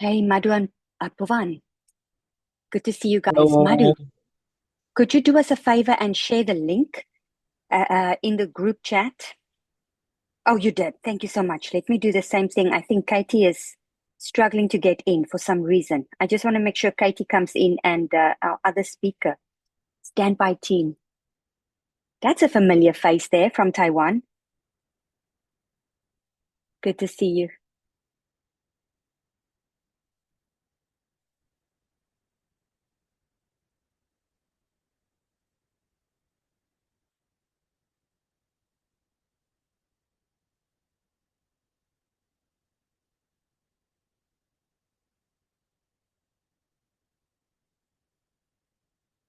Hey, Madhu and Pavan. Good to see you guys. Hello. Madhu, could you do us a favor and share the link in the group chat? Oh, you did. Thank you so much. Let me do the same thing. I think Katie is struggling to get in for some reason. I just want to make sure Katie comes in and our other speaker. Standby team. That's a familiar face there from Taiwan. Good to see you.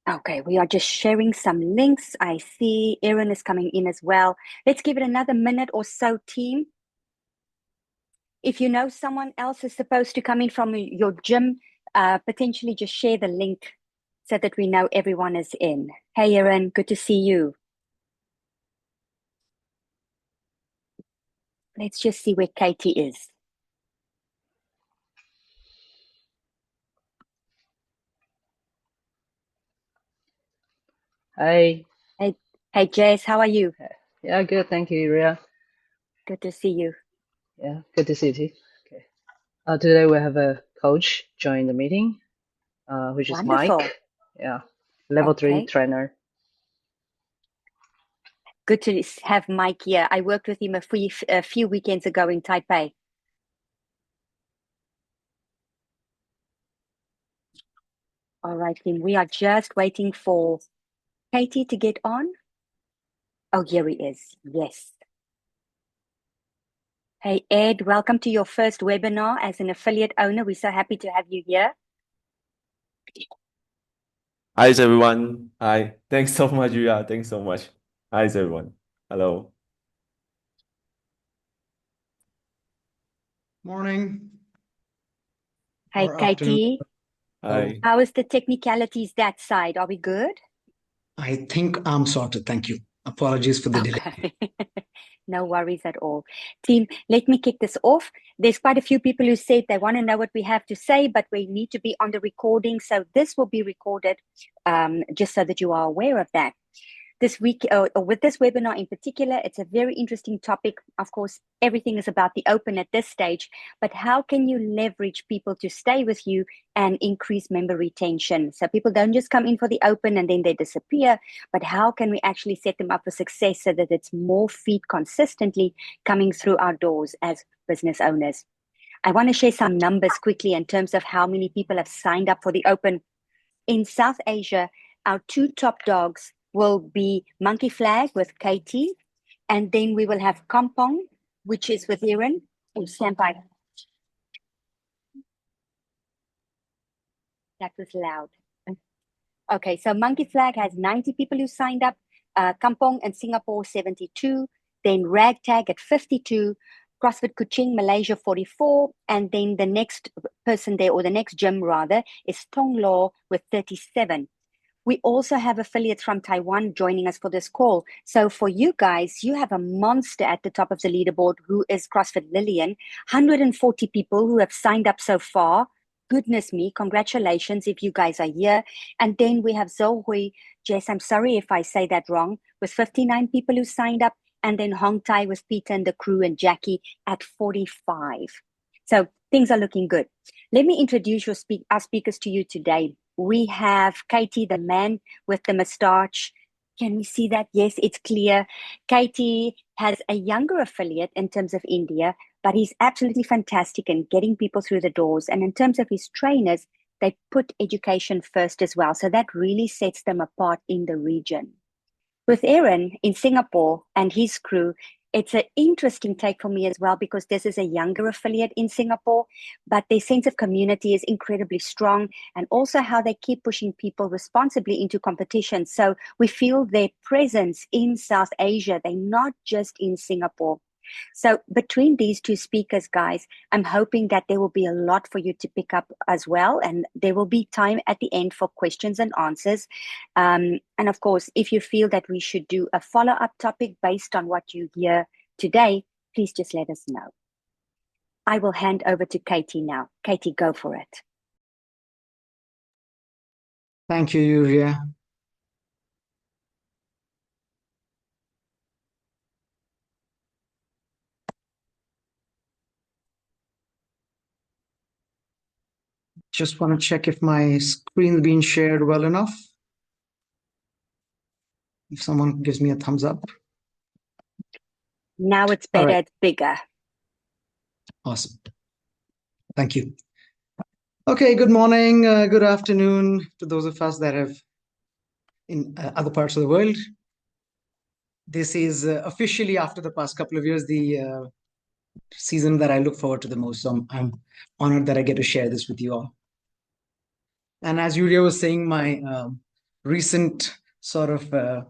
Okay, we are just sharing some links. I see Erin is coming in as well. Let's give it another minute or so, team. If you know someone else is supposed to come in from your gym, potentially just share the link so that we know everyone is in. Hey, Erin, good to see you. Let's just see where Katie is. Hi. Hey, hey, Jess, how are you? Yeah, good. Thank you, Ria. Good to see you. Yeah, good to see you too. Okay. Today we have a coach join the meeting, which is Wonderful. Mike. Yeah, level three Okay, trainer. good to have Mike here. I worked with him a few weekends ago in Taipei. All right, team, we are just waiting for Katie to get on. Oh, here he is. Yes. Hey, Ed, welcome to your first webinar as an affiliate owner. We're so happy to have you here. Hi, everyone. Hi. Thanks so much, Ria. Thanks so much. Hi, everyone. Hello. Morning Hey, or afternoon. Katie, So Hi. how is the technicalities that side? Are we good? I think I'm sorted. Thank you. Apologies for the delay. Okay. No worries at all. Team, let me kick this off. There's quite a few people who said they want to know what we have to say, but we need to be on the recording. So this will be recorded just so that you are aware of that. This week, or with this webinar in particular, it's a very interesting topic. Of course, everything is about the open at this stage, but how can you leverage people to stay with you and increase member retention? So people don't just come in for the open and then they disappear, but how can we actually set them up for success so that it's more feet consistently coming through our doors as business owners? I want to share some numbers quickly in terms of how many people have signed up for the open. In South Asia, our two top dogs will be Monkeyflag with Katie, and then we will have Kompong, which is with Erin. Oh, stand by. That was loud. Okay, so Monkeyflag has 90 people who signed up. Kampong and Singapore, 72. Then Ragtag at 52. CrossFit Kuching, Malaysia, 44. And then the next person there, or the next gym rather, is Tonglaw with 37. We also have affiliates from Taiwan joining us for this call. So for you guys, you have a monster at the top of the leaderboard who is CrossFit Lillian. 140 people who have signed up so far. Goodness me, congratulations if you guys are here. And then we have Zohui, Jess, I'm sorry if I say that wrong, with 59 people who signed up. And then Hong Tai with Peter and the crew and Jackie at 45. So things are looking good. Let me introduce our speakers to you today. We have Katie, the man with the mustache. Can we see that? Yes, it's clear. Katie has a younger affiliate in terms of India, but he's absolutely fantastic in getting people through the doors. And in terms of his trainers, they put education first as well. So that really sets them apart in the region. With Aaron in Singapore and his crew, it's an interesting take for me as well because this is a younger affiliate in Singapore, but their sense of community is incredibly strong, and also how they keep pushing people responsibly into competition. So we feel their presence in South Asia. They're not just in Singapore. So between these two speakers, guys, I'm hoping that there will be a lot for you to pick up as well. And there will be time at the end for questions and answers. And of course, if you feel that we should do a follow-up topic based on what you hear today, please just let us know. I will hand over to Katie now. Katie, go for it. Thank you, Yuria. Just want to check if my screen's been shared well enough. If someone gives me a thumbs up. Now it's All better, right. it's bigger. Awesome. Thank you. Okay, good morning, good afternoon to those of us that have in other parts of the world. This is officially, after the past couple of years, the season that I look forward to the most. So I'm honored that I get to share this with you all. And as Yuria was saying, my recent sort of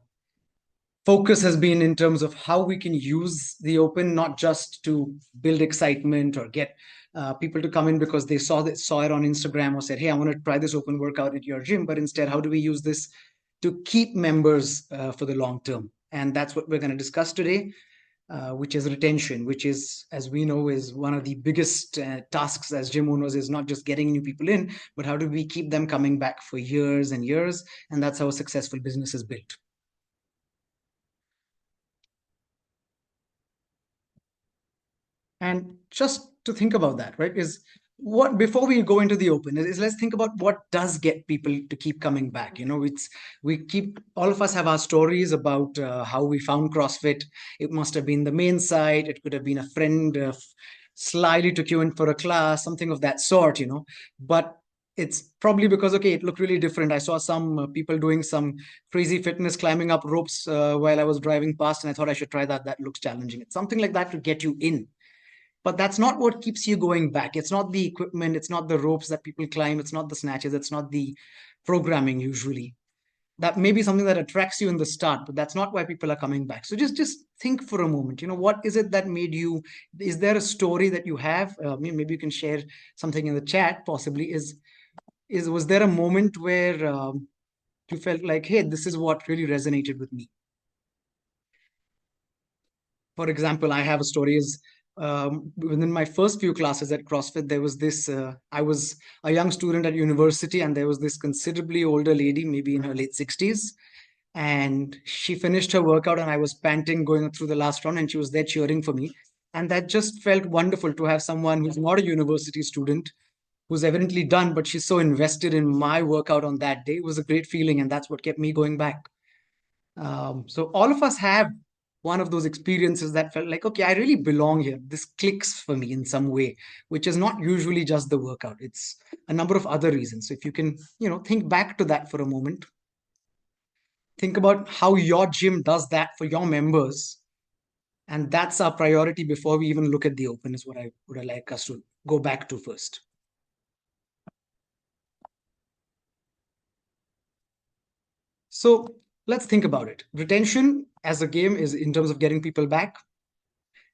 focus has been in terms of how we can use the open, not just to build excitement or get people to come in because they saw it on Instagram or said, hey, I want to try this open workout at your gym, but instead, how do we use this to keep members for the long term? And that's what we're going to discuss today, which is retention, which is, as we know, is one of the biggest tasks as gym owners, is not just getting new people in, but how do we keep them coming back for years and years? And that's how a successful business is built. And just to think about that, right, is what, before we go into the open, is let's think about what does get people to keep coming back. You know, all of us have our stories about how we found CrossFit. It must have been the main site. It could have been a friend slyly took you in for a class, something of that sort, you know. But it's probably because, okay, it looked really different. I saw some people doing some crazy fitness, climbing up ropes while I was driving past, and I thought I should try that. That looks challenging. It's something like that to get you in. But that's not what keeps you going back. It's not the equipment. It's not the ropes that people climb. It's not the snatches. It's not the programming usually. That may be something that attracts you in the start, but that's not why people are coming back. So just think for a moment, you know, what is it that made you, is there a story that you have? Maybe you can share something in the chat, possibly. Was there a moment where you felt like, hey, this is what really resonated with me? For example, I have a story is within my first few classes at CrossFit, there was this, I was a young student at university, and there was this considerably older lady, maybe in her late 60s. And she finished her workout, and I was panting going through the last round, and she was there cheering for me. And that just felt wonderful to have someone who's not a university student, who's evidently done, but she's so invested in my workout on that day. It was a great feeling, and that's what kept me going back. So all of us have one of those experiences that felt like, okay, I really belong here. This clicks for me in some way, which is not usually just the workout. It's a number of other reasons. So if you can, you know, think back to that for a moment, think about how your gym does that for your members. And that's our priority before we even look at the open, is what I would like us to go back to first. So let's think about it. Retention as a game is, in terms of getting people back,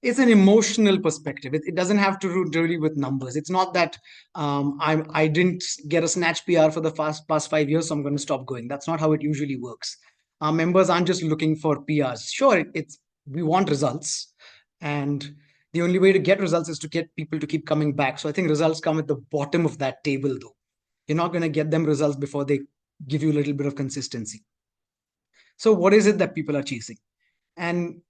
it's an emotional perspective. It doesn't have to do really with numbers. It's not that I didn't get a snatch PR for the past 5 years, so I'm going to stop going. That's not how it usually works. Our members aren't just looking for PRs. Sure, we want results, and the only way to get results is to get people to keep coming back. So I think results come at the bottom of that table, though. You're not going to get them results before they give you a little bit of consistency. So what is it that people are chasing? And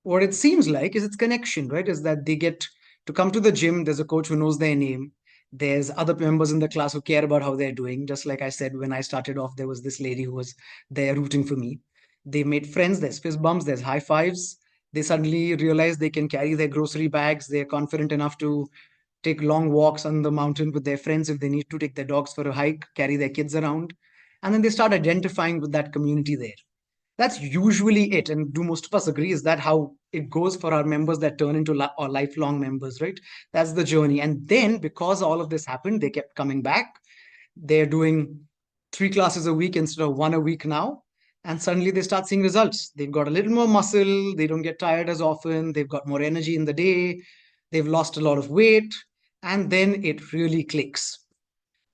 what it seems like is it's connection, right? Is that they get to come to the gym. There's a coach who knows their name. There's other members in the class who care about how they're doing. Just like I said, when I started off, there was this lady who was there rooting for me. They made friends. There's fist bumps. There's high fives. They suddenly realize they can carry their grocery bags. They're confident enough to take long walks on the mountain with their friends if they need to, take their dogs for a hike, carry their kids around. And then they start identifying with that community there. That's usually it. And do most of us agree? Is that how it goes for our members that turn into our lifelong members, right? That's the journey. And then because all of this happened, they kept coming back. They're doing 3 classes a week instead of 1 a week now. And suddenly they start seeing results. They've got a little more muscle. They don't get tired as often. They've got more energy in the day. They've lost a lot of weight. And then it really clicks.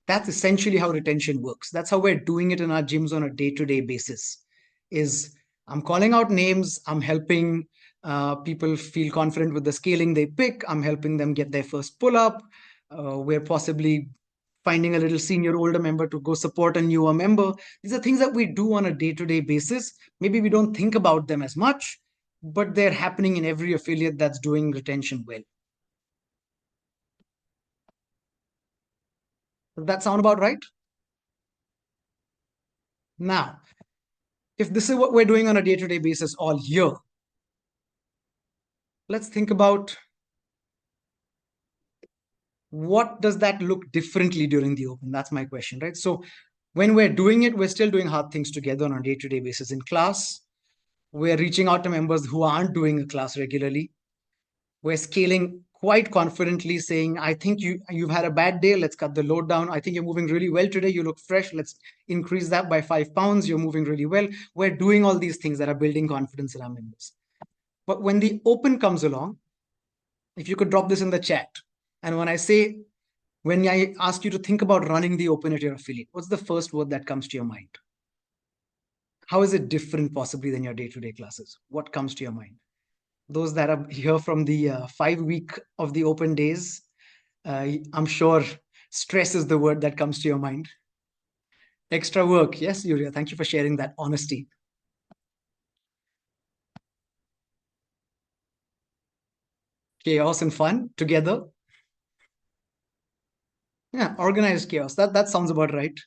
That's essentially how retention works. That's how we're doing it in our gyms on a day-to-day basis. Is I'm calling out names, I'm helping People feel confident with the scaling they pick. I'm helping them get their first pull up. We're possibly finding a little senior older member to go support a newer member. These are things that we do on a day-to-day basis. Maybe we don't think about them as much, but they're happening in every affiliate that's doing retention well. Does that sound about right? Now, if this is what we're doing on a day-to-day basis all year, let's think about what does that look differently during the open? That's my question, right? So when we're doing it, we're still doing hard things together on a day-to-day basis in class. We're reaching out to members who aren't doing a class regularly. We're scaling quite confidently, saying, I think you've had a bad day. Let's cut the load down. I think you're moving really well today. You look fresh. Let's increase that by 5 pounds. You're moving really well. We're doing all these things that are building confidence in our members. But when the open comes along, if you could drop this in the chat, and when I ask you to think about running the open at your affiliate, what's the first word that comes to your mind? How is it different possibly than your day-to-day classes? What comes to your mind? Those that are here from the 5 week of the open days, I'm sure stress is the word that comes to your mind. Extra work. Yes, Yuria, thank you for sharing that honesty. Chaos and fun together. Yeah, organized chaos. That sounds about right.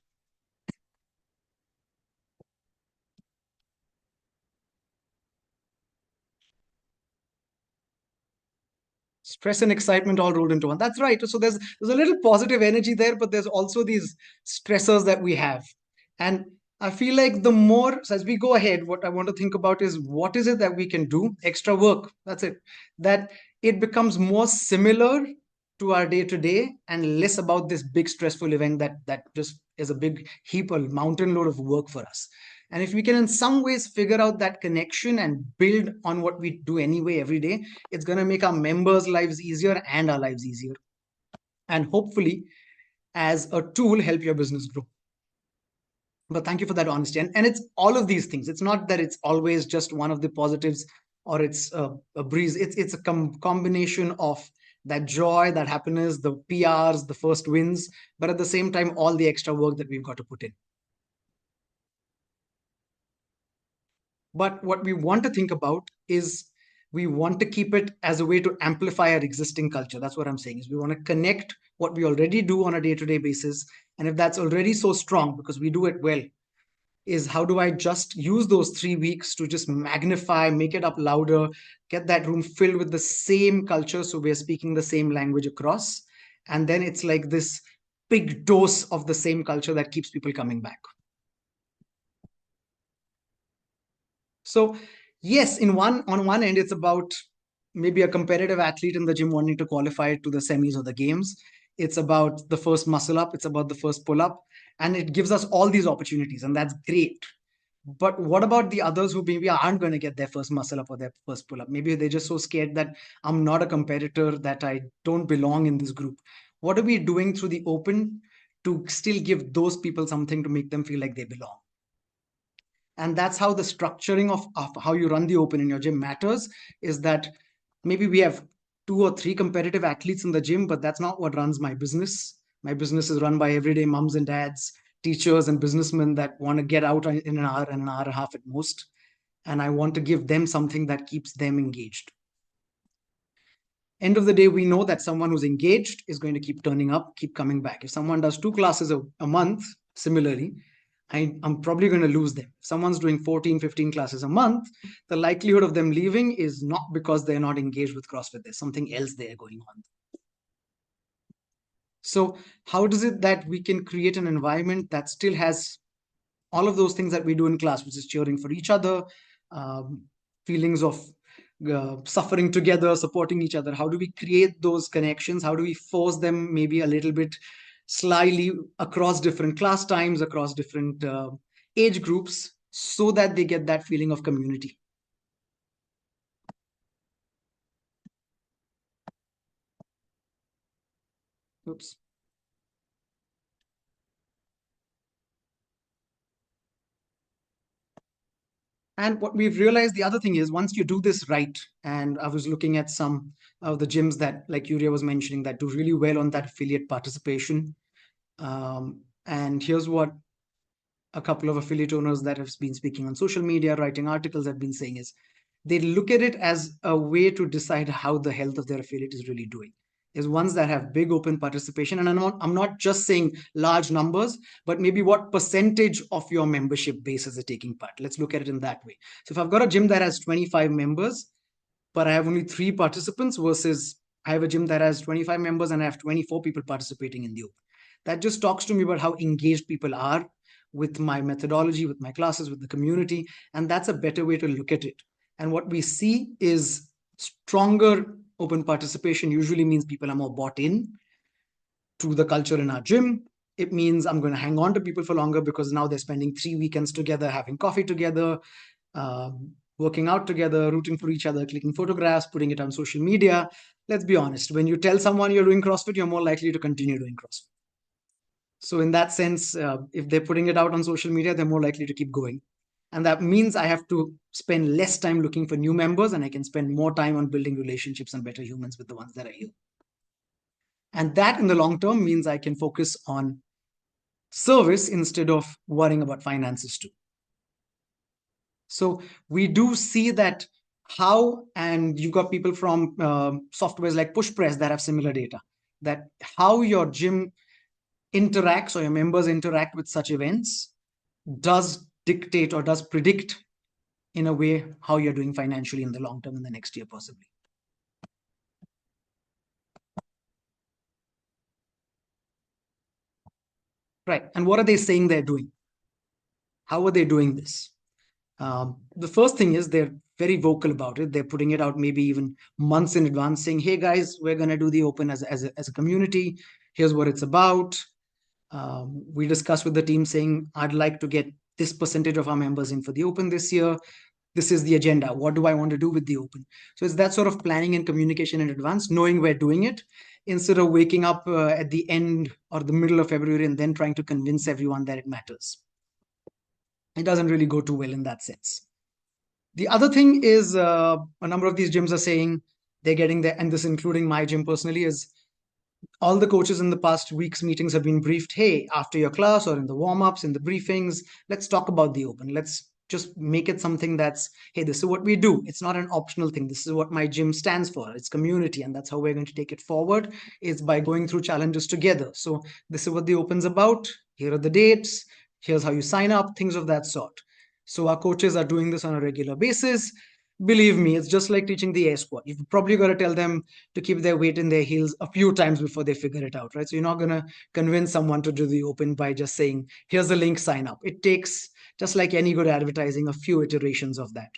Stress and excitement all rolled into one. That's right. So there's a little positive energy there, but there's also these stressors that we have. And I feel like the more, so as we go ahead, what I want to think about is what is it that we can do? Extra work. That's it. That it becomes more similar to our day to day and less about this big stressful event that just is a big heap, a mountain load of work for us. And if we can in some ways figure out that connection and build on what we do anyway every day, it's going to make our members' lives easier and our lives easier. And hopefully, as a tool, help your business grow. But thank you for that honesty. And it's all of these things. It's not that it's always just one of the positives or it's a breeze. It's a combination of that joy, that happiness, the PRs, the first wins, but at the same time, all the extra work that we've got to put in. But what we want to think about is we want to keep it as a way to amplify our existing culture. That's what I'm saying is we want to connect what we already do on a day-to-day basis. And if that's already so strong because we do it well, is how do I just use those 3 weeks to just magnify, make it up louder, get that room filled with the same culture so we're speaking the same language across. And then it's like this big dose of the same culture that keeps people coming back. So yes, on one end, it's about maybe a competitive athlete in the gym wanting to qualify to the semis or the games. It's about the first muscle up. It's about the first pull up. And it gives us all these opportunities, and that's great. But what about the others who maybe aren't going to get their first muscle up or their first pull up? Maybe they're just so scared that I'm not a competitor, that I don't belong in this group. What are we doing through the open to still give those people something to make them feel like they belong? And that's how the structuring of how you run the open in your gym matters, is that maybe we have 2 or 3 competitive athletes in the gym, but that's not what runs my business. My business is run by everyday moms and dads, teachers and businessmen that want to get out in an hour and a half at most. And I want to give them something that keeps them engaged. End of the day, we know that someone who's engaged is going to keep turning up, keep coming back. If someone does 2 classes a month, similarly, I'm probably going to lose them. If someone's doing 14, 15 classes a month, the likelihood of them leaving is not because they're not engaged with CrossFit. There's something else there going on. So how does it that we can create an environment that still has all of those things that we do in class, which is cheering for each other, feelings of suffering together, supporting each other? How do we create those connections? How do we force them maybe a little bit slyly across different class times, across different age groups, so that they get that feeling of community? Oops. And what we've realized, the other thing is, once you do this right, and I was looking at some of the gyms that, like Yuria was mentioning, that do really well on that affiliate participation. And here's what a couple of affiliate owners that have been speaking on social media, writing articles, have been saying is they look at it as a way to decide how the health of their affiliate is really doing. Is ones that have big open participation, and I'm not just saying large numbers, but maybe what percentage of your membership base is taking part. Let's look at it in that way. So if I've got a gym that has 25 members, but I have only 3 participants, versus I have a gym that has 25 members and I have 24 people participating in the open. That just talks to me about how engaged people are with my methodology, with my classes, with the community, and that's a better way to look at it. And what we see is stronger open participation usually means people are more bought in to the culture in our gym. It means I'm going to hang on to people for longer because now they're spending 3 weekends together, having coffee together, working out together, rooting for each other, clicking photographs, putting it on social media. Let's be honest, when you tell someone you're doing CrossFit, you're more likely to continue doing CrossFit. So in that sense, if they're putting it out on social media, they're more likely to keep going. And that means I have to spend less time looking for new members, and I can spend more time on building relationships and better humans with the ones that are here. And that in the long term means I can focus on service instead of worrying about finances too. So we do see that how, and you've got people from softwares like PushPress that have similar data, that how your gym interacts or your members interact with such events does dictate or does predict in a way how you're doing financially in the long term in the next year possibly. Right. And what are they saying they're doing? How are they doing this? The first thing is they're very vocal about it. They're putting it out maybe even months in advance, saying, hey guys, we're going to do the open as a community. Here's what it's about. We discussed with the team saying, I'd like to get this percentage of our members in for the open this year. This is the agenda. What do I want to do with the open? So it's that sort of planning and communication in advance, knowing we're doing it, instead of waking up at the end or the middle of February and then trying to convince everyone that it matters. It doesn't really go too well in that sense. The other thing is a number of these gyms are saying they're getting there, and this including my gym personally, is all the coaches in the past week's meetings have been briefed, hey, after your class or in the warm-ups, in the briefings, let's talk about the open. Let's just make it something that's, hey, this is what we do. It's not an optional thing. This is what my gym stands for. It's community. And that's how we're going to take it forward, is by going through challenges together. So this is what the open's about. Here are the dates. Here's how you sign up, things of that sort. So our coaches are doing this on a regular basis. Believe me, it's just like teaching the air squat. You've probably got to tell them to keep their weight in their heels a few times before they figure it out, right? So you're not going to convince someone to do the open by just saying, here's the link, sign up. It takes, just like any good advertising, a few iterations of that.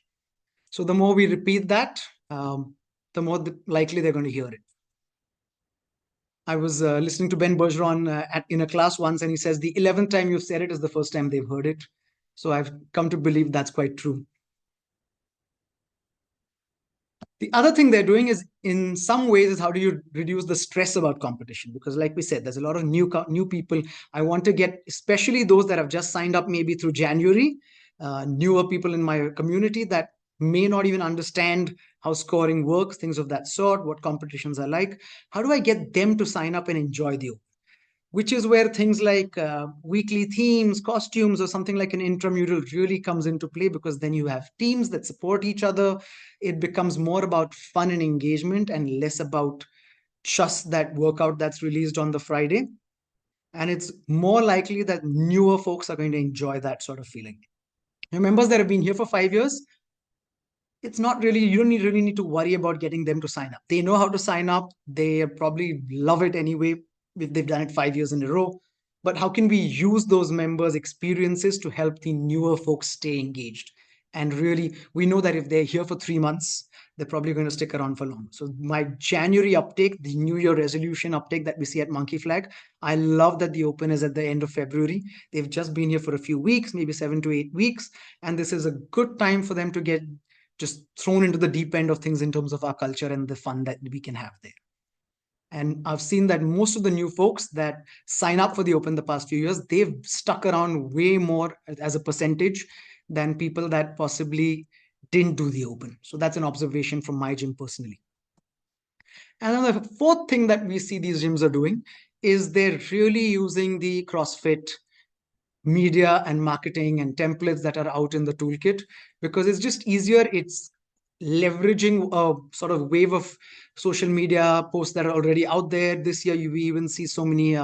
So the more we repeat that, the more likely they're going to hear it. I was listening to Ben Bergeron in a class once, and he says the 11th time you've said it is the first time they've heard it. So I've come to believe that's quite true. The other thing they're doing is, in some ways, is how do you reduce the stress about competition? Because like we said, there's a lot of new people. I want to get, especially those that have just signed up maybe through January, newer people in my community that may not even understand how scoring works, things of that sort, what competitions are like. How do I get them to sign up and enjoy the open? Which is where things like weekly themes, costumes, or something like an intramural really comes into play, because then you have teams that support each other. It becomes more about fun and engagement and less about just that workout that's released on the Friday. And it's more likely that newer folks are going to enjoy that sort of feeling. Your members that have been here for 5 years, it's not really, you don't really need to worry about getting them to sign up. They know how to sign up. They probably love it anyway, if they've done it 5 years in a row. But how can we use those members' experiences to help the newer folks stay engaged? And really, we know that if they're here for 3 months, they're probably going to stick around for long. So my January uptake, the New Year resolution uptake that we see at Monkeyflag, I love that the open is at the end of February. They've just been here for a few weeks, maybe 7 to 8 weeks. And this is a good time for them to get just thrown into the deep end of things in terms of our culture and the fun that we can have there. And I've seen that most of the new folks that sign up for the open the past few years, they've stuck around way more as a percentage than people that possibly didn't do the open. So that's an observation from my gym personally. And then the fourth thing that we see these gyms are doing is they're really using the CrossFit media and marketing and templates that are out in the toolkit, because it's just easier. It's leveraging a sort of wave of social media posts that are already out there. This year, we even see so many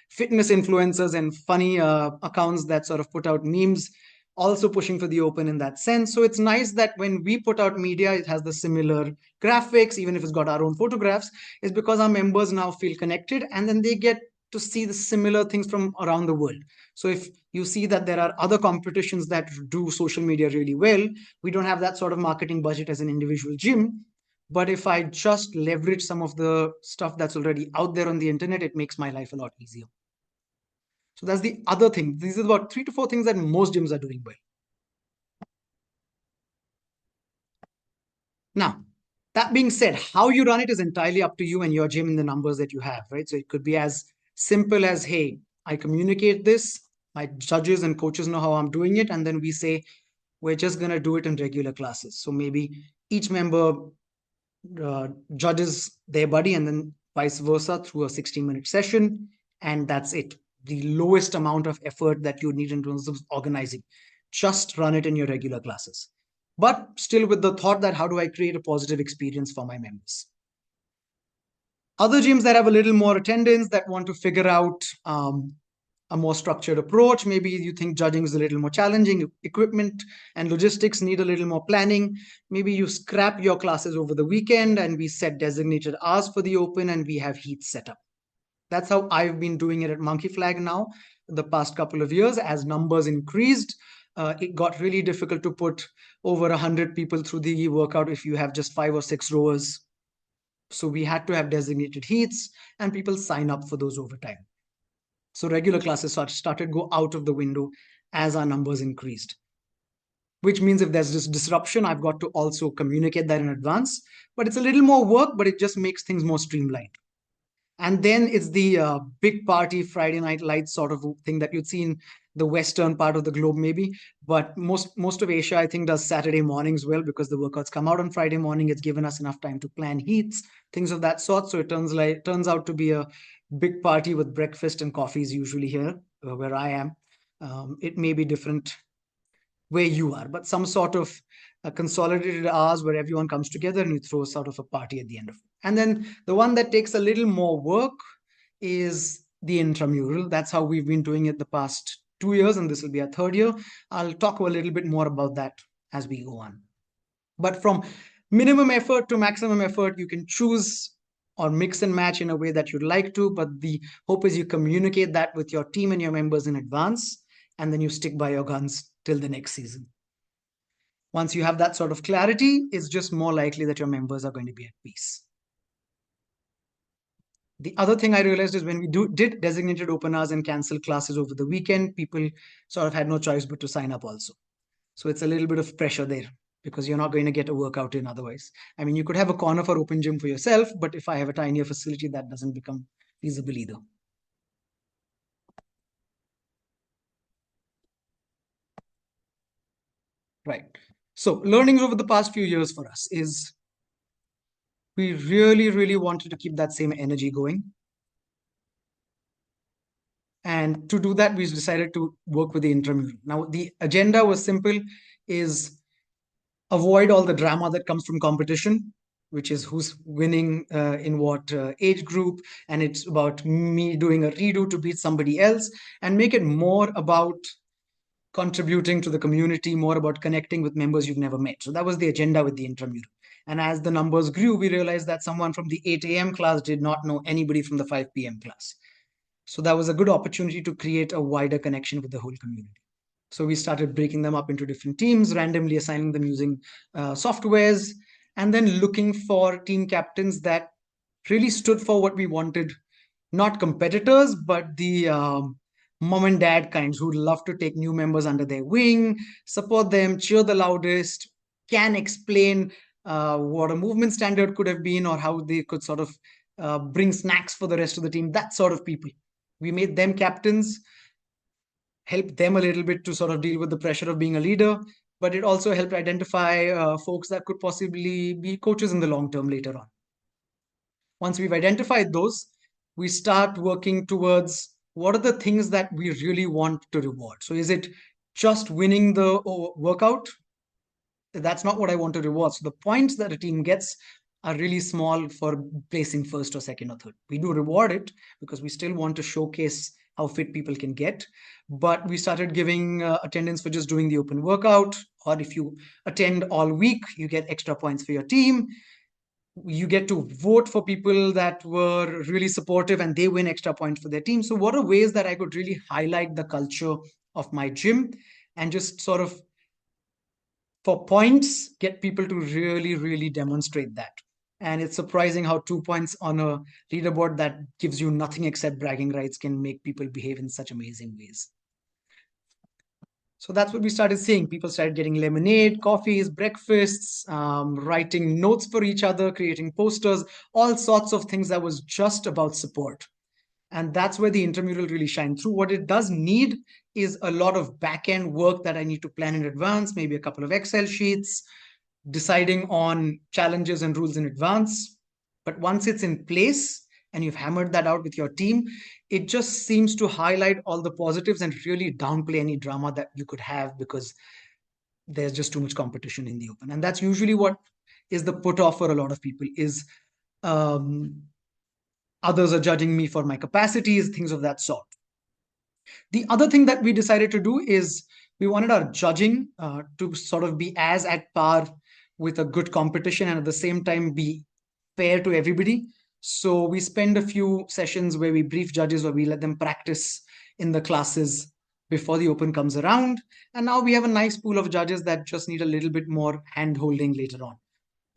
fitness influencers and funny accounts that sort of put out memes, also pushing for the open in that sense. So it's nice that when we put out media, it has the similar graphics, even if it's got our own photographs, is because our members now feel connected, and then they get to see the similar things from around the world. So if you see that there are other competitions that do social media really well, we don't have that sort of marketing budget as an individual gym. But if I just leverage some of the stuff that's already out there on the internet, it makes my life a lot easier. So that's the other thing. These are about 3 to 4 things that most gyms are doing well. Now, that being said, how you run it is entirely up to you and your gym and the numbers that you have, right? So it could be as simple as, hey, I communicate this, my judges and coaches know how I'm doing it, and then we say, we're just going to do it in regular classes. So maybe each member judges their buddy, and then vice versa through a 60-minute session, and that's it. The lowest amount of effort that you need in terms of organizing. Just run it in your regular classes. But still with the thought that how do I create a positive experience for my members? Other gyms that have a little more attendance, that want to figure out a more structured approach. Maybe you think judging is a little more challenging, equipment and logistics need a little more planning. Maybe you scrap your classes over the weekend and we set designated hours for the open and we have heats set up. That's how I've been doing it at Monkeyflag now the past couple of years. As numbers increased, it got really difficult to put over 100 people through the workout if you have just 5 or 6 rowers. So we had to have designated heats and people sign up for those over time. So regular classes started to go out of the window as our numbers increased. Which means if there's this disruption, I've got to also communicate that in advance. But it's a little more work, but it just makes things more streamlined. And then it's the big party Friday night lights sort of thing that you'd see in the western part of the globe maybe. But most of Asia, I think, does Saturday mornings well, because the workouts come out on Friday morning. It's given us enough time to plan heats, things of that sort. So it turns out to be a big party with breakfast and coffees usually here where I am. It may be different where you are, but some sort of consolidated hours where everyone comes together and you throw sort of a party at the end of it. And then the one that takes a little more work is the intramural. That's how we've been doing it the past 2 years, and this will be our 3rd year. I'll talk a little bit more about that as we go on. But from minimum effort to maximum effort, you can choose or mix and match in a way that you'd like to, but the hope is you communicate that with your team and your members in advance, and then you stick by your guns till the next season. Once you have that sort of clarity, it's just more likely that your members are going to be at peace. The other thing I realized is when we did designated open hours and cancel classes over the weekend, people sort of had no choice but to sign up also. So it's a little bit of pressure there, because you're not going to get a workout in otherwise. I mean, you could have a corner for open gym for yourself, but if I have a tinier facility, that doesn't become feasible either. Right. So learnings over the past few years for us is we really, really wanted to keep that same energy going. And to do that, we decided to work with the intramural. Now, the agenda was simple, is avoid all the drama that comes from competition, which is who's winning in what age group. And it's about me doing a redo to beat somebody else, and make it more about contributing to the community, more about connecting with members you've never met. So that was the agenda with the intramural. And as the numbers grew, we realized that someone from the 8 a.m. class did not know anybody from the 5 p.m. class. So that was a good opportunity to create a wider connection with the whole community. So we started breaking them up into different teams, randomly assigning them using softwares, and then looking for team captains that really stood for what we wanted. Not competitors, but the mom and dad kinds who'd love to take new members under their wing, support them, cheer the loudest, can explain what a movement standard could have been, or how they could sort of bring snacks for the rest of the team, that sort of people. We made them captains, helped them a little bit to sort of deal with the pressure of being a leader, but it also helped identify folks that could possibly be coaches in the long term later on. Once we've identified those, we start working towards what are the things that we really want to reward. So is it just winning the workout? That's not what I want to reward. So the points that a team gets are really small for placing first or second or third. We do reward it because we still want to showcase how fit people can get. But we started giving attendance for just doing the open workout, or if you attend all week, you get extra points for your team. You get to vote for people that were really supportive and they win extra points for their team. So what are ways that I could really highlight the culture of my gym and just sort of, for points, get people to really, really demonstrate that. And it's surprising how 2 points on a leaderboard that gives you nothing except bragging rights can make people behave in such amazing ways. So that's what we started seeing. People started getting lemonade, coffees, breakfasts, writing notes for each other, creating posters, all sorts of things that was just about support. And that's where the intramural really shined through. What it does need is a lot of back-end work that I need to plan in advance, maybe a couple of Excel sheets, deciding on challenges and rules in advance. But once it's in place and you've hammered that out with your team, it just seems to highlight all the positives and really downplay any drama that you could have because there's just too much competition in the open. And that's usually what is the put off for a lot of people is others are judging me for my capacities, things of that sort. The other thing that we decided to do is we wanted our judging to sort of be as at par with a good competition and at the same time be fair to everybody. So we spend a few sessions where we brief judges or we let them practice in the classes before the open comes around. And now we have a nice pool of judges that just need a little bit more hand holding later on.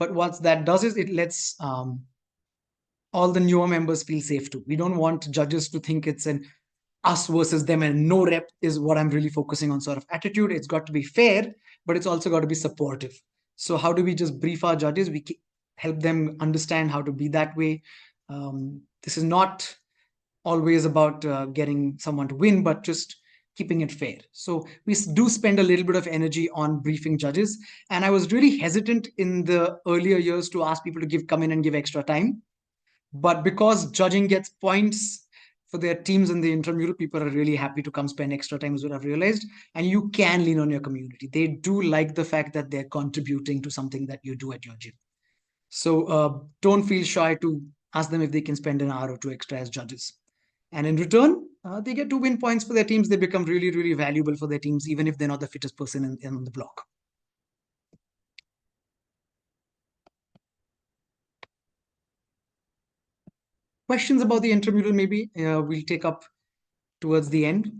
But what that does is it lets all the newer members feel safe too. We don't want judges to think it's an us versus them and no rep is what I'm really focusing on sort of attitude. It's got to be fair, but it's also got to be supportive. So how do we just brief our judges? We help them understand how to be that way. This is not always about getting someone to win, but just keeping it fair. So we do spend a little bit of energy on briefing judges. And I was really hesitant in the earlier years to ask people to come in and give extra time. But because judging gets points for their teams in the intramural, people are really happy to come spend extra time is what I've realized. And you can lean on your community. They do like the fact that they're contributing to something that you do at your gym. So don't feel shy to ask them if they can spend an hour or two extra as judges. And in return, they get to win points for their teams. They become really, really valuable for their teams, even if they're not the fittest person in the block. Questions about the intramural maybe we'll take up towards the end.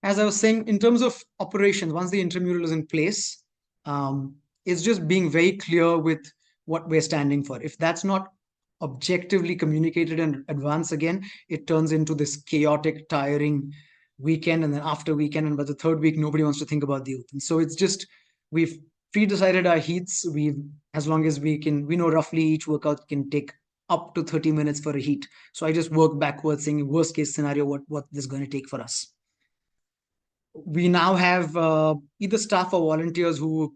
As I was saying, in terms of operations, once the intramural is in place, it's just being very clear with what we're standing for. If that's not objectively communicated in advance, again, it turns into this chaotic, tiring weekend, and then after weekend, and by the third week, nobody wants to think about the open. So it's just, we've pre-decided our heats. As long as we know roughly each workout can take up to 30 minutes for a heat. So I just work backwards, saying worst case scenario, what this is going to take for us. We now have either staff or volunteers who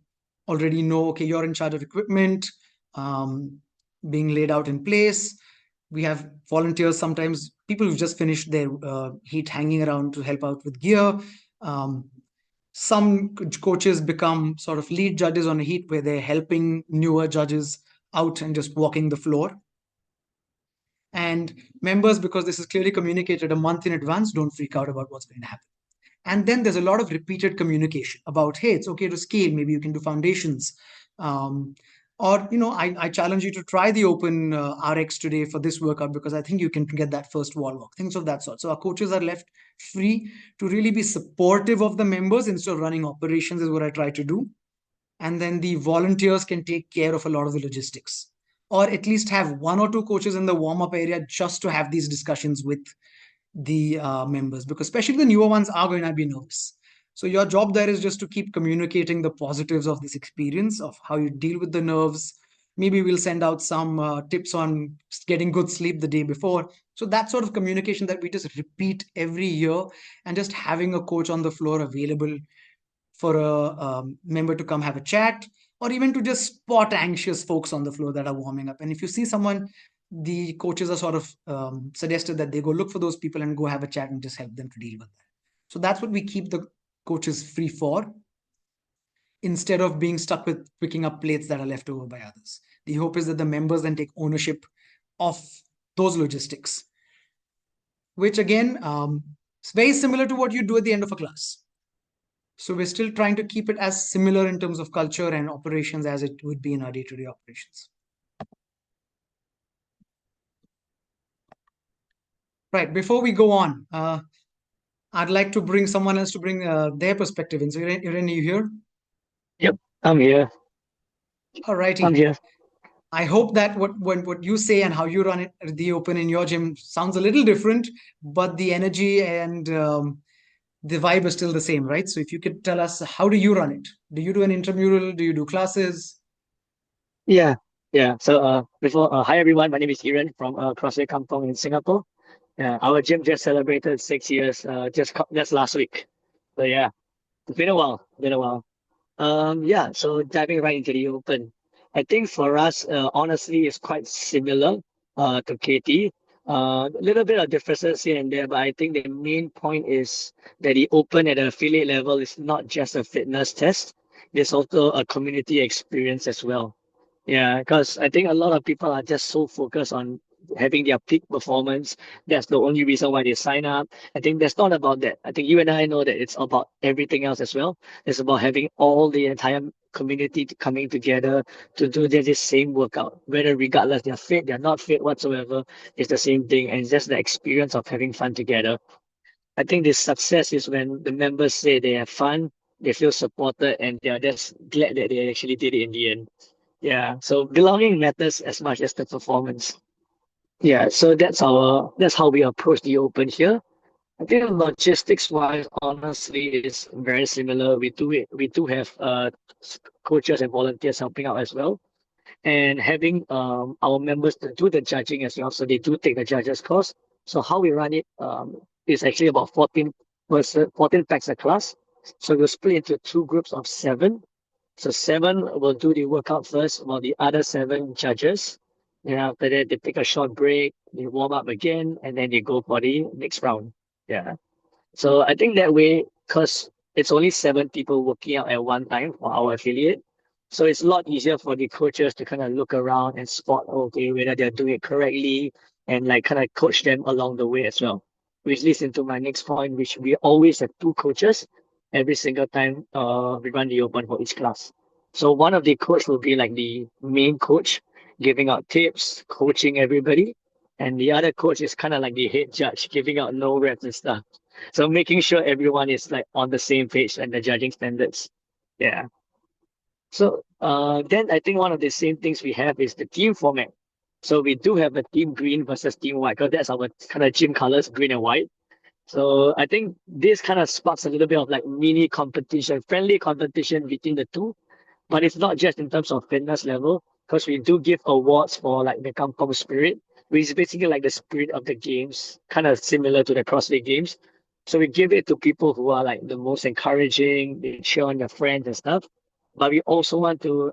already know, okay, you're in charge of equipment, being laid out in place. We have volunteers, sometimes people who've just finished their heat hanging around to help out with gear. Some coaches become sort of lead judges on a heat where they're helping newer judges out and just walking the floor. And members, because this is clearly communicated a month in advance, don't freak out about what's going to happen. And then there's a lot of repeated communication about, hey, it's okay to scale. Maybe you can do foundations. Or, I challenge you to try the open RX today for this workout because I think you can get that first wall walk, things of that sort. So our coaches are left free to really be supportive of the members instead of running operations is what I try to do. And then the volunteers can take care of a lot of the logistics, or at least have one or two coaches in the warm-up area just to have these discussions with the members, because especially the newer ones are going to be nervous. So your job there is just to keep communicating the positives of this experience, of how you deal with the nerves, Maybe we'll send out some tips on getting good sleep the day before. So that sort of communication that we just repeat every year, and just having a coach on the floor available for a member to come have a chat, or even to just spot anxious folks on the floor that are warming up. And if you see someone, the coaches are sort of suggested that they go look for those people and go have a chat and just help them to deal with that. So that's what we keep the coaches free for, instead of being stuck with picking up plates that are left over by others. The hope is that the members then take ownership of those logistics, which again, is very similar to what you do at the end of a class. So we're still trying to keep it as similar in terms of culture and operations as it would be in our day-to-day operations. Right, before we go on, I'd like to bring someone else to bring their perspective in. So Irene, you here? Yep, I'm here. All righty. I'm here. I hope that what you say and how you run it at the Open in your gym sounds a little different, but the energy and the vibe is still the same, right? So if you could tell us, how do you run it? Do you do an intramural? Do you do classes? Yeah, yeah. So before, hi everyone. My name is Hiran from CrossFit Kampong in Singapore. Yeah, our gym just celebrated 6 years just last week. So yeah, it's been a while. Been a while. Yeah. So diving right into the Open, I think for us, honestly, it's quite similar to KT. A little bit of differences here and there, but I think the main point is that the Open at the affiliate level is not just a fitness test. It's also a community experience as well. Yeah, because I think a lot of people are just so focused on having their peak performance. That's the only reason why they sign up. I think that's not about that. I think you and I know that it's about everything else as well. It's about having all the entire community coming together to do this same workout, whether regardless they're fit, they're not fit whatsoever, it's the same thing. And it's just the experience of having fun together. I think the success is when the members say they have fun, they feel supported, and they're just glad that they actually did it in the end. Yeah, so belonging matters as much as the performance. Yeah, so that's how we approach the Open here. I think logistics wise, honestly, is very similar. We do have coaches and volunteers helping out as well, and having our members to do the judging as well. So they do take the judges course. So how we run it is actually about 14 packs a class. So we'll split into two groups of seven. So seven will do the workout first, while the other seven judges. Then after that, they take a short break, they warm up again, and then they go for the next round. Yeah. So I think that way, because it's only seven people working out at one time for our affiliate, so it's a lot easier for the coaches to kind of look around and spot, okay, whether they're doing it correctly, and like kind of coach them along the way as well. Which leads into my next point, which we always have two coaches every single time we run the Open for each class. So one of the coach will be like the main coach, giving out tips, coaching everybody, and the other coach is kind of like the head judge, giving out no reps and stuff. So making sure everyone is like on the same page and the judging standards. Yeah. So then I think one of the same things we have is the team format. So we do have a team green versus team white, because that's our kind of gym colors, green and white. So I think this kind of sparks a little bit of like mini competition, friendly competition between the two. But it's not just in terms of fitness level, because we do give awards for like the Kampong spirit, which is basically like the spirit of the games, kind of similar to the CrossFit games. So we give it to people who are like the most encouraging, they cheer on their friends and stuff. But we also want to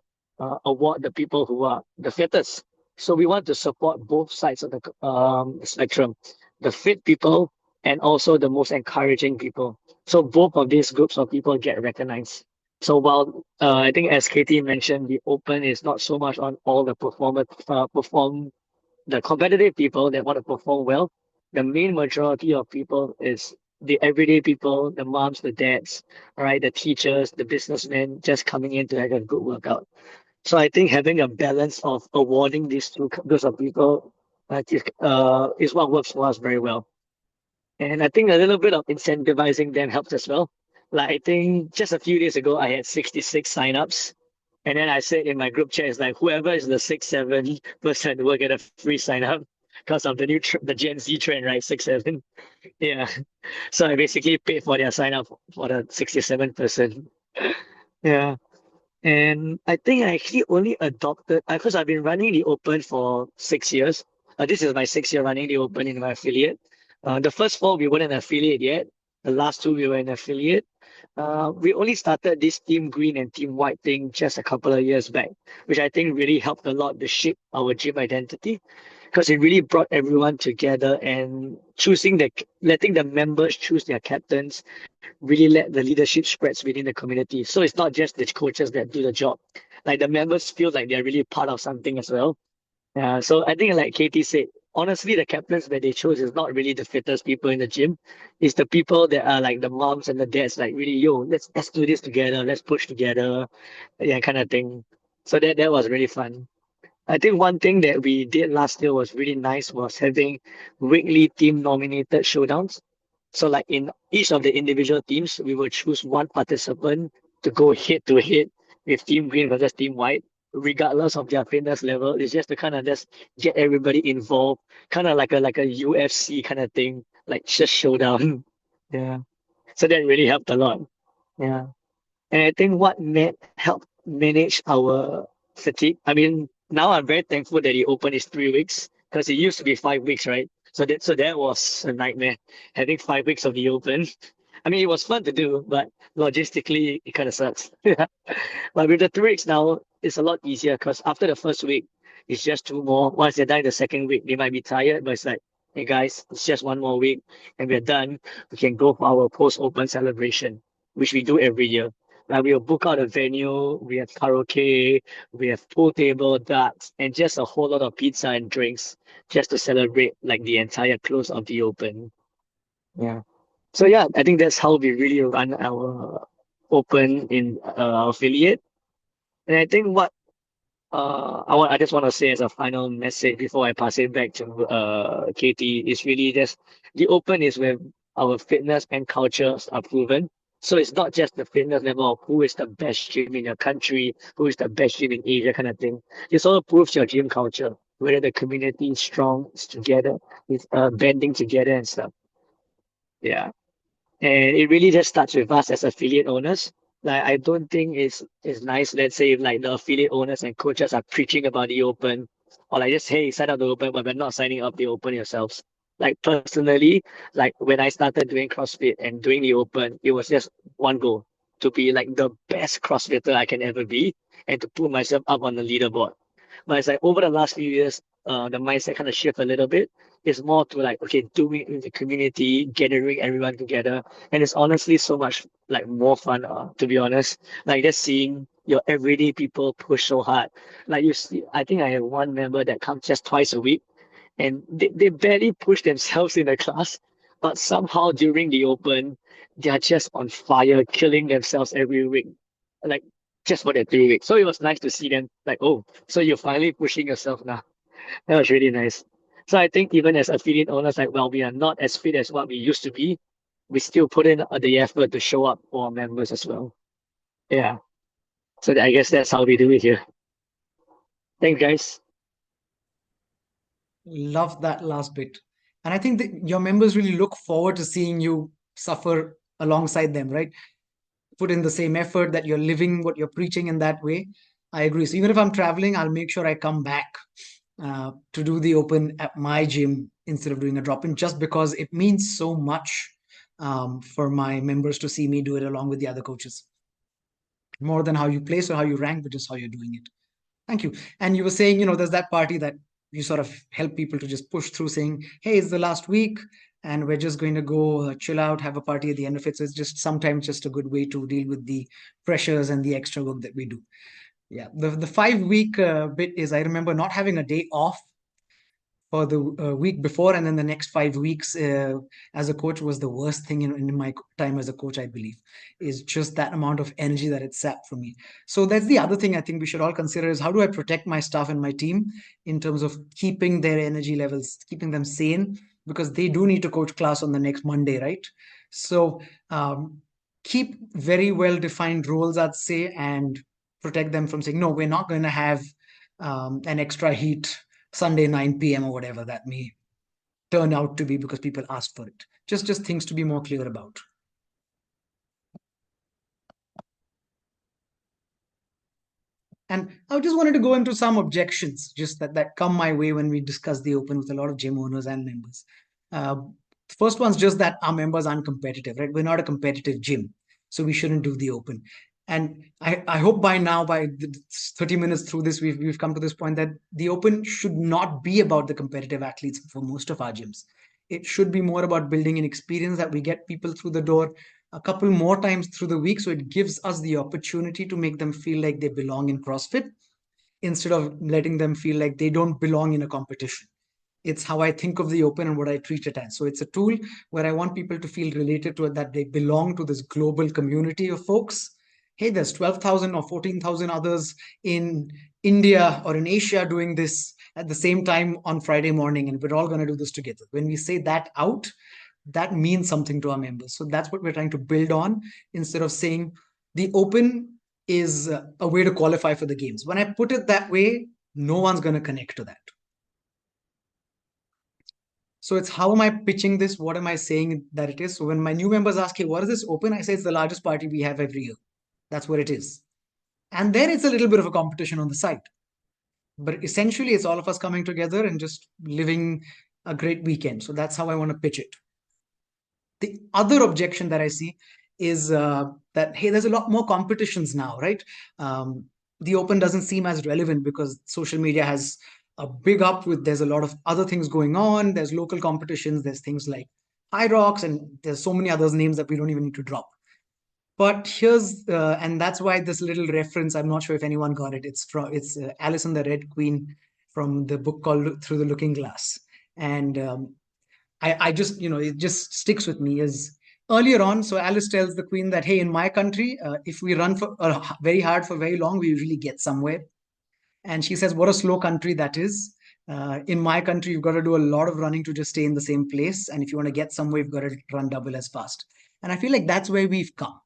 award the people who are the fittest. So we want to support both sides of the spectrum, the fit people and also the most encouraging people. So both of these groups of people get recognized. So while I think as Katie mentioned, the Open is not so much on all the the competitive people that want to perform well. The main majority of people is the everyday people, the moms, the dads, all right, the teachers, the businessmen just coming in to have a good workout. So I think having a balance of awarding these two groups of people is what works for us very well. And I think a little bit of incentivizing them helps as well. Like I think just a few days ago, I had 66 signups. And then I said in my group chat, it's like whoever is the 6-7 person will get a free sign up because of the the Gen Z trend, right? 6-7. Yeah. So I basically paid for their sign up for the 67 person. Yeah. And I think I actually only adopted, because I've been running the Open for 6 years. This is my 6th year running the Open in my affiliate. The first 4, we weren't an affiliate yet. The last 2, we were an affiliate. We only started this Team Green and Team White thing just a couple of years back, which I think really helped a lot to shape our gym identity because it really brought everyone together and letting the members choose their captains really let the leadership spreads within the community. So it's not just the coaches that do the job. Like the members feel like they're really part of something as well. Yeah, so I think like Katie said, honestly, the captains that they chose is not really the fittest people in the gym. It's the people that are like the moms and the dads, like really, let's do this together, let's push together, yeah, kind of thing. So that was really fun. I think one thing that we did last year was really nice was having weekly team nominated showdowns. So like in each of the individual teams, we will choose one participant to go head to head with Team Green versus Team White, regardless of their fitness level. It's just to kind of just get everybody involved, kind of like a UFC kind of thing, like just showdown. Yeah. So that really helped a lot. Yeah. And I think what helped manage our fatigue. I mean, now I'm very thankful that the Open is 3 weeks because it used to be 5 weeks, right? So that was a nightmare having 5 weeks of the Open. I mean, it was fun to do, but logistically, it kind of sucks. But with the 3 weeks now, it's a lot easier because after the first week, it's just 2 more. Once they're done the second week, they might be tired, but it's like, hey guys, it's just 1 more week and we're done. We can go for our post-Open celebration, which we do every year. Like we'll book out a venue, we have karaoke, we have pool table, darts, and just a whole lot of pizza and drinks just to celebrate like the entire close of the Open. Yeah. So yeah, I think that's how we really run our Open in affiliate. And I think what I just want to say as a final message before I pass it back to Katie is really just the Open is where our fitness and cultures are proven. So it's not just the fitness level of who is the best gym in your country, who is the best gym in Asia kind of thing. It also proves your gym culture, whether the community is strong, is together, is banding together and stuff. Yeah. And it really just starts with us as affiliate owners. Like I don't think it's nice, let's say if like the affiliate owners and coaches are preaching about the Open or like just hey sign up the Open but we're not signing up the Open yourselves. Like personally, like when I started doing CrossFit and doing the Open, it was just one goal to be like the best CrossFitter I can ever be and to put myself up on the leaderboard. But it's like over the last few years, the mindset kind of shift a little bit. It's more to like, okay, doing it in the community, gathering everyone together. And it's honestly so much like more fun, to be honest. Like just seeing your everyday people push so hard. Like you see, I think I have one member that comes just twice a week and they barely push themselves in the class, but somehow during the Open, they are just on fire, killing themselves every week. Like just for that 3 weeks. So it was nice to see them like, oh, so you're finally pushing yourself now. That was really nice. So I think even as affiliate owners, like, well, we are not as fit as what we used to be. We still put in the effort to show up for our members as well. Yeah. So I guess that's how we do it here. Thanks, guys. Love that last bit. And I think that your members really look forward to seeing you suffer alongside them, right? Put in the same effort that you're living what you're preaching in that way. I agree. So even if I'm traveling, I'll make sure I come back to do the Open at my gym instead of doing a drop in, just because it means so much for my members to see me do it along with the other coaches. More than how you place or how you rank, but just how you're doing it. Thank you. And you were saying, there's that party that you sort of help people to just push through saying, hey, it's the last week and we're just going to go chill out, have a party at the end of it. So it's just sometimes just a good way to deal with the pressures and the extra work that we do. Yeah. The 5 week bit is I remember not having a day off for the week before, and then the next 5 weeks as a coach was the worst thing in my time as a coach, I believe, is just that amount of energy that it sapped from me. So that's the other thing I think we should all consider is how do I protect my staff and my team in terms of keeping their energy levels, keeping them sane, because they do need to coach class on the next Monday, right? So keep very well defined roles, I'd say, and protect them from saying, no, we're not going to have an extra heat Sunday 9 p.m. or whatever that may turn out to be because people asked for it. Just things to be more clear about. And I just wanted to go into some objections just that come my way when we discuss the open with a lot of gym owners and members. The first one's just that our members aren't competitive, right? We're not a competitive gym, so we shouldn't do the open. And I hope by now, by 30 minutes through this, we've come to this point that the open should not be about the competitive athletes for most of our gyms. It should be more about building an experience that we get people through the door a couple more times through the week. So it gives us the opportunity to make them feel like they belong in CrossFit instead of letting them feel like they don't belong in a competition. It's how I think of the open and what I treat it as. So it's a tool where I want people to feel related to it, that they belong to this global community of folks. Hey, there's 12,000 or 14,000 others in India or in Asia doing this at the same time on Friday morning, and we're all going to do this together. When we say that out, that means something to our members. So that's what we're trying to build on, instead of saying the open is a way to qualify for the games. When I put it that way, no one's going to connect to that. So it's how am I pitching this? What am I saying that it is? So when my new members ask, hey, what is this open? I say it's the largest party we have every year. That's what it is. And then it's a little bit of a competition on the side. But essentially, it's all of us coming together and just living a great weekend. So that's how I want to pitch it. The other objection that I see is that, hey, there's a lot more competitions now, right? The open doesn't seem as relevant because social media has a big up with, there's a lot of other things going on. There's local competitions. There's things like High Rocks, and there's so many others names that we don't even need to drop. But here's, and that's why this little reference, I'm not sure if anyone got it. It's Alice and the Red Queen from the book called Through the Looking Glass. And I just, it just sticks with me is earlier on. So Alice tells the queen that, hey, in my country, if we run for very hard for very long, we usually get somewhere. And she says, what a slow country that is. In my country, you've got to do a lot of running to just stay in the same place. And if you want to get somewhere, you've got to run double as fast. And I feel like that's where we've come.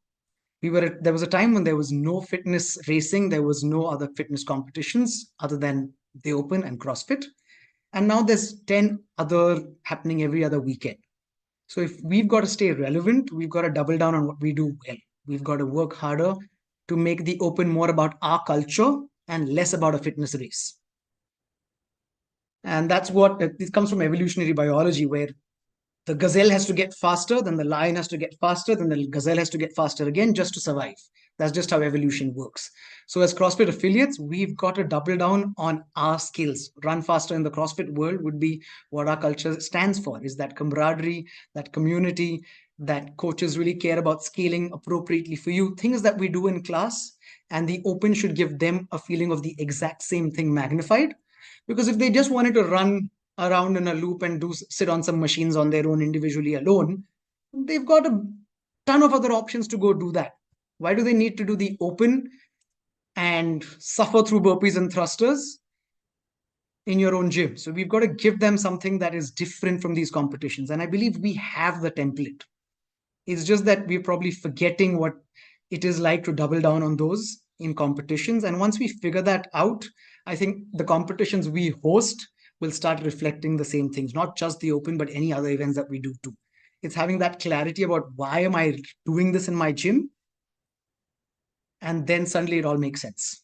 There was a time when there was no fitness racing. There was no other fitness competitions other than the open and CrossFit. And now there's 10 other happening every other weekend. So if we've got to stay relevant, we've got to double down on what we do well. We've got to work harder to make the open more about our culture and less about a fitness race. And that's what it comes from evolutionary biology, where the gazelle has to get faster, then the lion has to get faster, then the gazelle has to get faster again just to survive. That's just how evolution works. So as CrossFit affiliates, we've got to double down on our skills. Run faster in the CrossFit world would be what our culture stands for, is that camaraderie, that community, that coaches really care about scaling appropriately for you, things that we do in class, and the open should give them a feeling of the exact same thing magnified. Because if they just wanted to run around in a loop and sit on some machines on their own individually alone, they've got a ton of other options to go do that. Why do they need to do the open and suffer through burpees and thrusters in your own gym? So we've got to give them something that is different from these competitions. And I believe we have the template. It's just that we're probably forgetting what it is like to double down on those in competitions. And once we figure that out, I think the competitions we host will start reflecting the same things, not just the open, but any other events that we do too. It's having that clarity about why am I doing this in my gym? And then suddenly it all makes sense.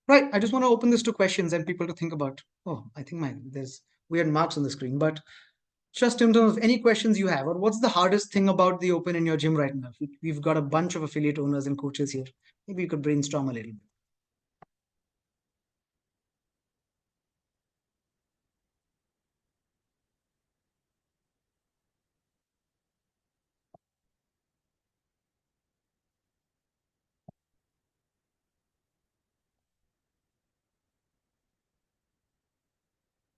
Right, I just want to open this to questions and people to think about. Oh, I think there's weird marks on the screen, but just in terms of any questions you have, or what's the hardest thing about the open in your gym right now? We've got a bunch of affiliate owners and coaches here. Maybe you could brainstorm a little bit.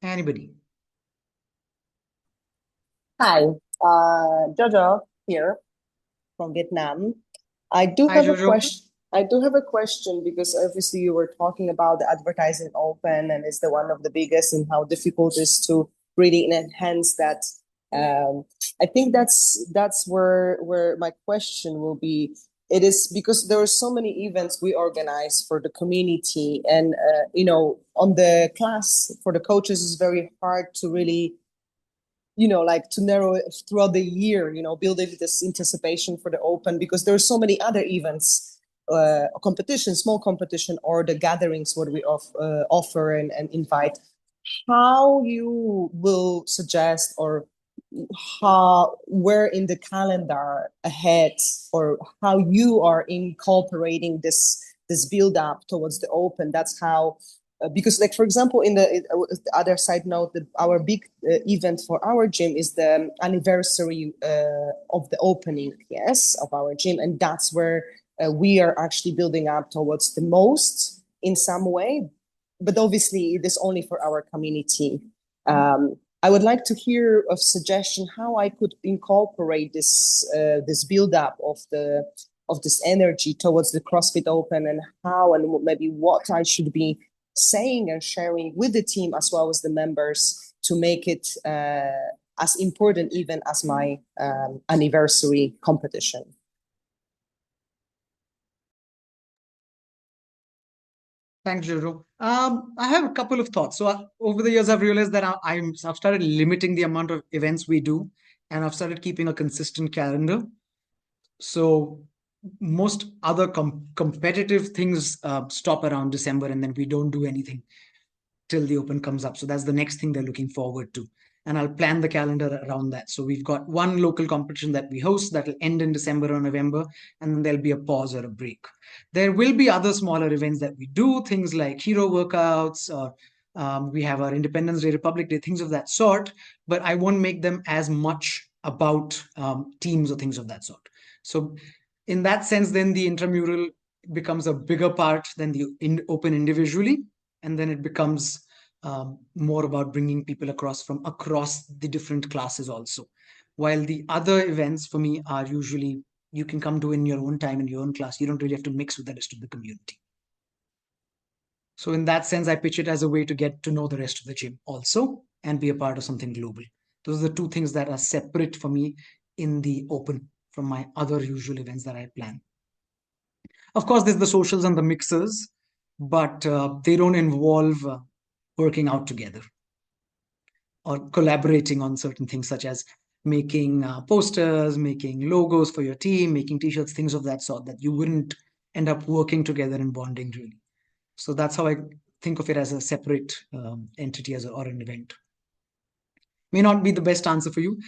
Anybody? Hi, Jojo here from Vietnam. I do Hi, have a Jojo. question. I do have a question because obviously you were talking about the advertising open and it's the one of the biggest and how difficult it is to really enhance that. I think that's where my question will be. It is because there are so many events we organize for the community, and on the class for the coaches, it's very hard to really like to narrow it throughout the year, building this anticipation for the Open, because there are so many other events, competition, small competition, or the gatherings what we offer and invite. How you will suggest, or where in the calendar ahead, or how you are incorporating this build up towards the Open? That's how, because like, for example, in the other side note, our big event for our gym is the anniversary of the opening, yes, of our gym. And that's where we are actually building up towards the most in some way. But obviously it is only for our community. I would like to hear a suggestion how I could incorporate this build up of this energy towards the CrossFit Open, and how and maybe what I should be saying and sharing with the team as well as the members to make it as important even as my anniversary competition. Thanks, Jojo. I have a couple of thoughts. So over the years, I've realized that I've started limiting the amount of events we do, and I've started keeping a consistent calendar. So most other competitive things stop around December, and then we don't do anything till the Open comes up. So that's the next thing they're looking forward to. And I'll plan the calendar around that. So we've got one local competition that we host that will end in December or November, and then there'll be a pause or a break. There will be other smaller events that we do, things like hero workouts, or we have our Independence Day, Republic Day, things of that sort, but I won't make them as much about teams or things of that sort. So in that sense, then the intramural becomes a bigger part than the Open individually, and then it becomes more about bringing people across from across the different classes also. While the other events for me are usually you can come to in your own time in your own class. You don't really have to mix with the rest of the community. So in that sense, I pitch it as a way to get to know the rest of the gym also and be a part of something global. Those are the two things that are separate for me in the Open from my other usual events that I plan. Of course, there's the socials and the mixers, but they don't involve working out together or collaborating on certain things, such as making posters, making logos for your team, making t-shirts, things of that sort that you wouldn't end up working together and bonding really. So that's how I think of it, as a separate entity or an event. May not be the best answer for you.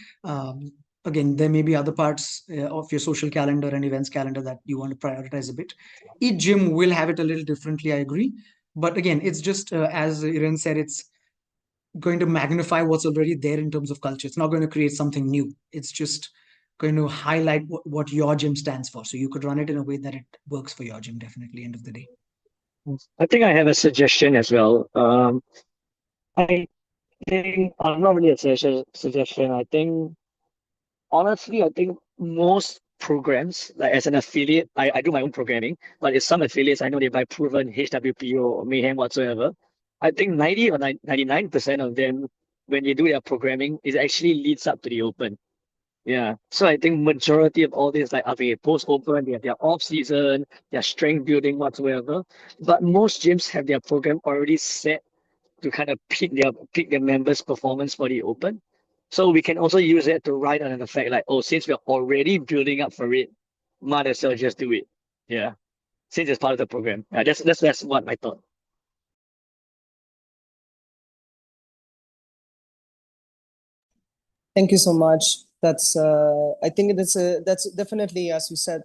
Again, there may be other parts of your social calendar and events calendar that you want to prioritize a bit. Each gym will have it a little differently, I agree. But again, it's just, as Irene said, it's going to magnify what's already there in terms of culture. It's not going to create something new. It's just going to highlight what your gym stands for. So you could run it in a way that it works for your gym, definitely, end of the day. I think I have a suggestion as well. I think not really a suggestion. I think honestly, I think most programs, like as an affiliate, I do my own programming, but it's some affiliates I know they buy proven HWPO or Mayhem whatsoever. I think 90 or 99% of them, when they do their programming, it actually leads up to the Open. Yeah. So I think majority of all this, like okay, post-Open, they have their off-season, their strength building whatsoever. But most gyms have their program already set to kind of pick their members' performance for the Open. So we can also use it to ride on the fact like, oh, since we're already building up for it, might as well just do it. Yeah. Since it's part of the program. Yeah, that's what I thought. Thank you so much. That's I think that's definitely, as you said,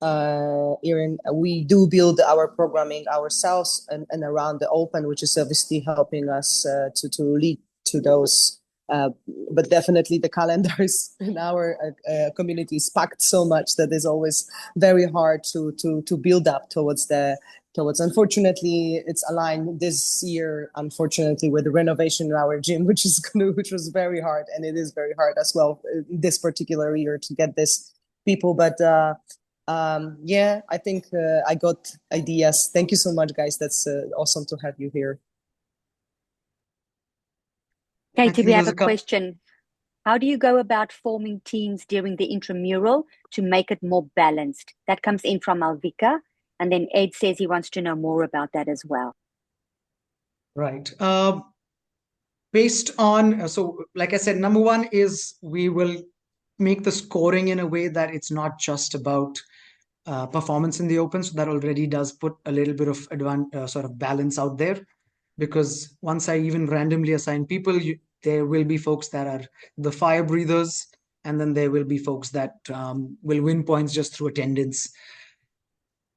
Erin, we do build our programming ourselves and around the Open, which is obviously helping us to lead to those. But definitely the calendars in our community is packed so much that it's always very hard to build up towards. Unfortunately, it's aligned this year, unfortunately, with the renovation in our gym, which was very hard, and it is very hard as well this particular year to get this people. But yeah, I think I got ideas. Thank you so much, guys. That's awesome to have you here. Katie, we have a question. How do you go about forming teams during the intramural to make it more balanced? That comes in from Alvika. And then Ed says he wants to know more about that as well. Right. based on, so like I said, number one is we will make the scoring in a way that it's not just about performance in the open. So that already does put a little bit of sort of balance out there, because once I even randomly assign people, there will be folks that are the fire breathers, and then there will be folks that will win points just through attendance.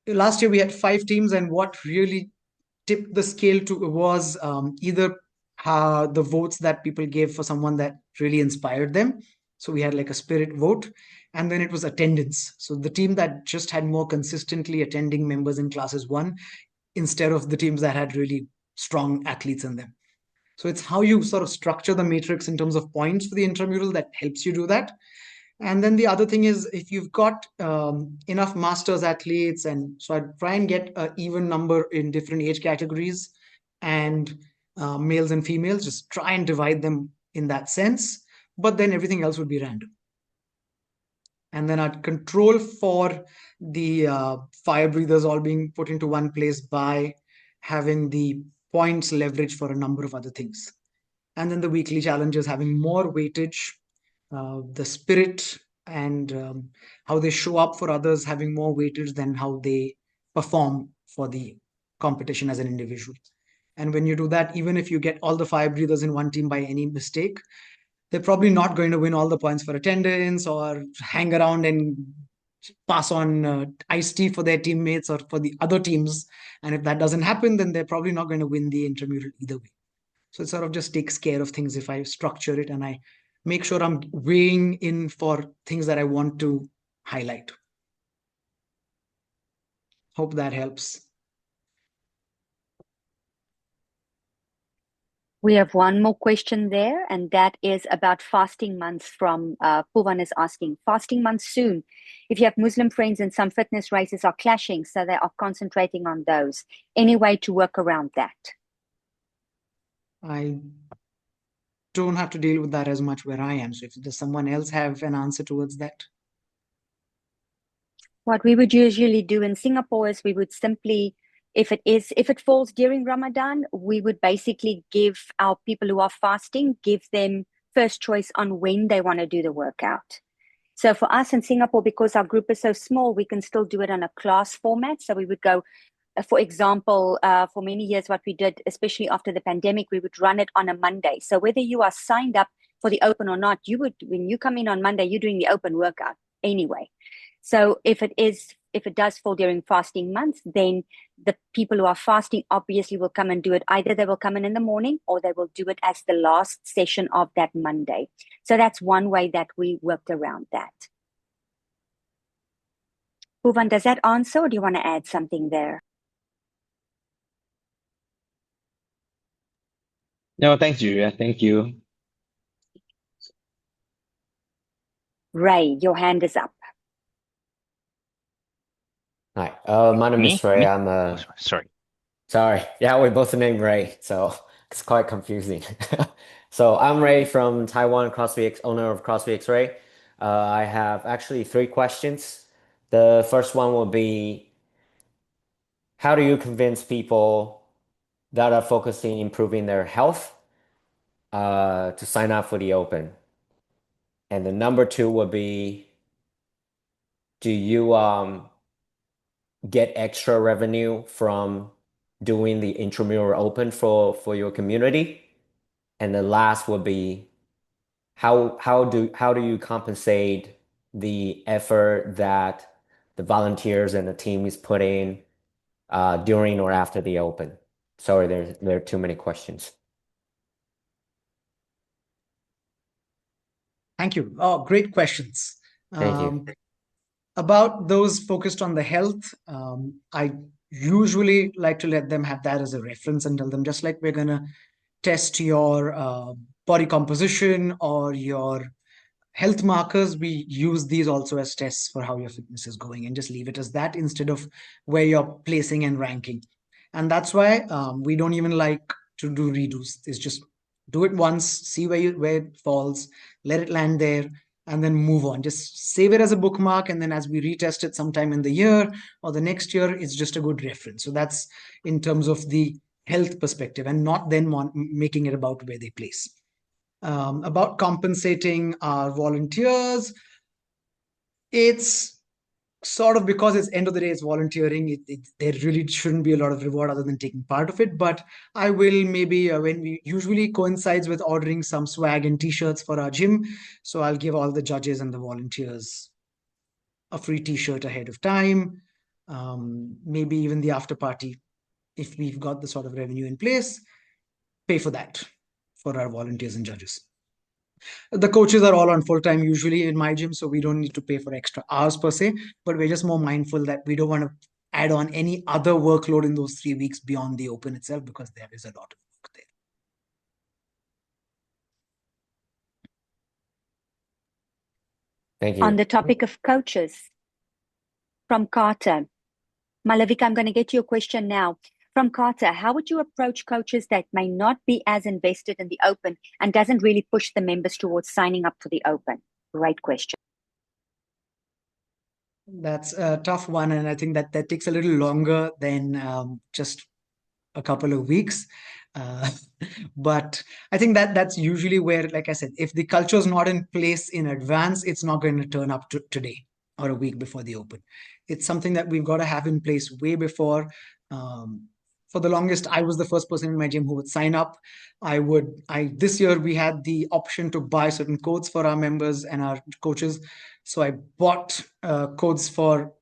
Last year we had 5 teams, and what really tipped the scale to was either the votes that people gave for someone that really inspired them. So we had like a spirit vote, and then it was attendance. So the team that just had more consistently attending members in classes won, instead of the teams that had really strong athletes in them. So it's how you sort of structure the matrix in terms of points for the intramural that helps you do that. And then the other thing is, if you've got enough masters athletes, and so I try and get an even number in different age categories, and males and females, just try and divide them in that sense. But then everything else would be random. And then I'd control for the fire breathers all being put into one place by having the points leverage for a number of other things. And then the weekly challenges having more weightage, the spirit and how they show up for others having more weightage than how they perform for the competition as an individual. And when you do that, even if you get all the fire breathers in one team by any mistake, they're probably not going to win all the points for attendance or hang around and pass on iced tea for their teammates or for the other teams. And if that doesn't happen, then they're probably not going to win the intramural either way. So it sort of just takes care of things if I structure it and I make sure I'm weighing in for things that I want to highlight. Hope that helps. We have one more question there, and that is about fasting months from Poovan is asking. Fasting months soon. If you have Muslim friends and some fitness races are clashing, so they are concentrating on those. Any way to work around that? I don't have to deal with that as much where I am. So if does someone else have an answer towards that? What we would usually do in Singapore is we would simply, if it falls during Ramadan, we would basically give our people who are fasting, give them first choice on when they want to do the workout. So for us in Singapore, because our group is so small, we can still do it on a class format. So we would go, for example, for many years, what we did, especially after the pandemic, we would run it on a Monday. So whether you are signed up for the open or not, when you come in on Monday, you're doing the open workout anyway. So if it does fall during fasting months, then the people who are fasting obviously will come and do it. Either they will come in the morning or they will do it as the last session of that Monday. So that's one way that we worked around that. Poovan, does that answer, or do you want to add something there? No, thanks, Julia. Thank you. Ray, your hand is up. Hi, my name is Ray. Me? I'm Oh, sorry. sorry. Yeah, we both named Ray, so it's quite confusing. So I'm Ray from Taiwan, owner of CrossFit X-Ray. I have actually 3 questions. The first one will be, how do you convince people that are focusing improving their health to sign up for the Open? And the number 2 would be, do you get extra revenue from doing the intramural open for your community? And the last would be, how do you compensate the effort that the volunteers and the team is putting during or after the open? Sorry, there are too many questions. Thank you. Oh, great questions. Thank you. About those focused on the health, I usually like to let them have that as a reference and tell them, just like we're going to test your body composition or your health markers, we use these also as tests for how your fitness is going, and just leave it as that instead of where you're placing and ranking. And that's why we don't even like to do redos. It's just do it once, see where it falls, let it land there, and then move on. Just save it as a bookmark, and then as we retest it sometime in the year or the next year, it's just a good reference. So that's in terms of the health perspective and not then making it about where they place. About compensating our volunteers, it's sort of, because it's end of the day, it's volunteering. There really shouldn't be a lot of reward other than taking part of it. But I will maybe, when we usually coincides with ordering some swag and t-shirts for our gym. So I'll give all the judges and the volunteers a free t-shirt ahead of time. Maybe even the after party, if we've got the sort of revenue in place, pay for that for our volunteers and judges. The coaches are all on full-time usually in my gym, so we don't need to pay for extra hours per se, but we're just more mindful that we don't want to add on any other workload in those 3 weeks beyond the open itself, because there is a lot of work there. Thank you. On the topic of coaches, from Carter. Malavika, I'm going to get you a question now. From Carter, how would you approach coaches that may not be as invested in the open and doesn't really push the members towards signing up for the open? Great question. That's a tough one, and I think that takes a little longer than just a couple of weeks. But I think that's usually where, like I said, if the culture is not in place in advance, it's not going to turn up today or a week before the open. It's something that we've got to have in place way before. For the longest, I was the first person in my gym who would sign up. This year we had the option to buy certain codes for our members and our coaches. So I bought codes for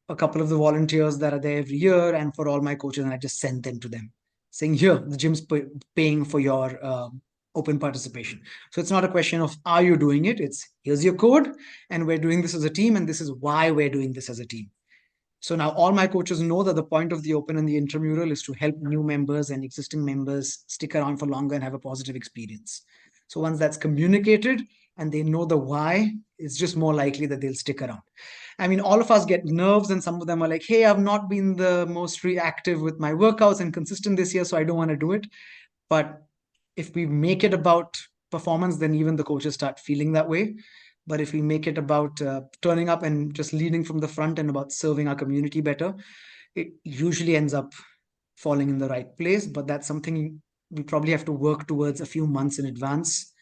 a couple of the volunteers that are there every year and for all my coaches, and I just sent them to them saying, here, the gym's paying for your open participation. So it's not a question of, are you doing it? It's, here's your code and we're doing this as a team, and this is why we're doing this as a team. So now all my coaches know that the point of the open and the intramural is to help new members and existing members stick around for longer and have a positive experience. So once that's communicated and they know the why, it's just more likely that they'll stick around. I mean, all of us get nerves, and some of them are like, hey, I've not been the most reactive with my workouts and consistent this year, so I don't want to do it. But if we make it about performance, then even the coaches start feeling that way. But if we make it about turning up and just leading from the front and about serving our community better, it usually ends up falling in the right place. But that's something we probably have to work towards a few months in advance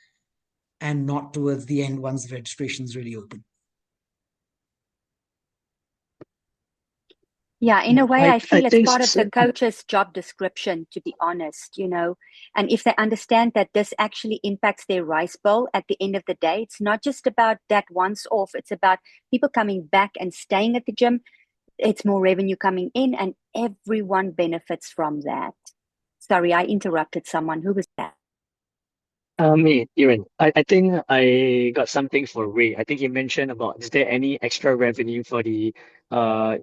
and not towards the end once the registration's really open. Yeah, in a way, I feel it's think part of so. the coach's job description, to be honest, and if they understand that this actually impacts their rice bowl at the end of the day, it's not just about that once off, it's about people coming back and staying at the gym. It's more revenue coming in and everyone benefits from that. Sorry, I interrupted someone. Who was that? Me, Iran. I think I got something for Ray. I think he mentioned about, is there any extra revenue for the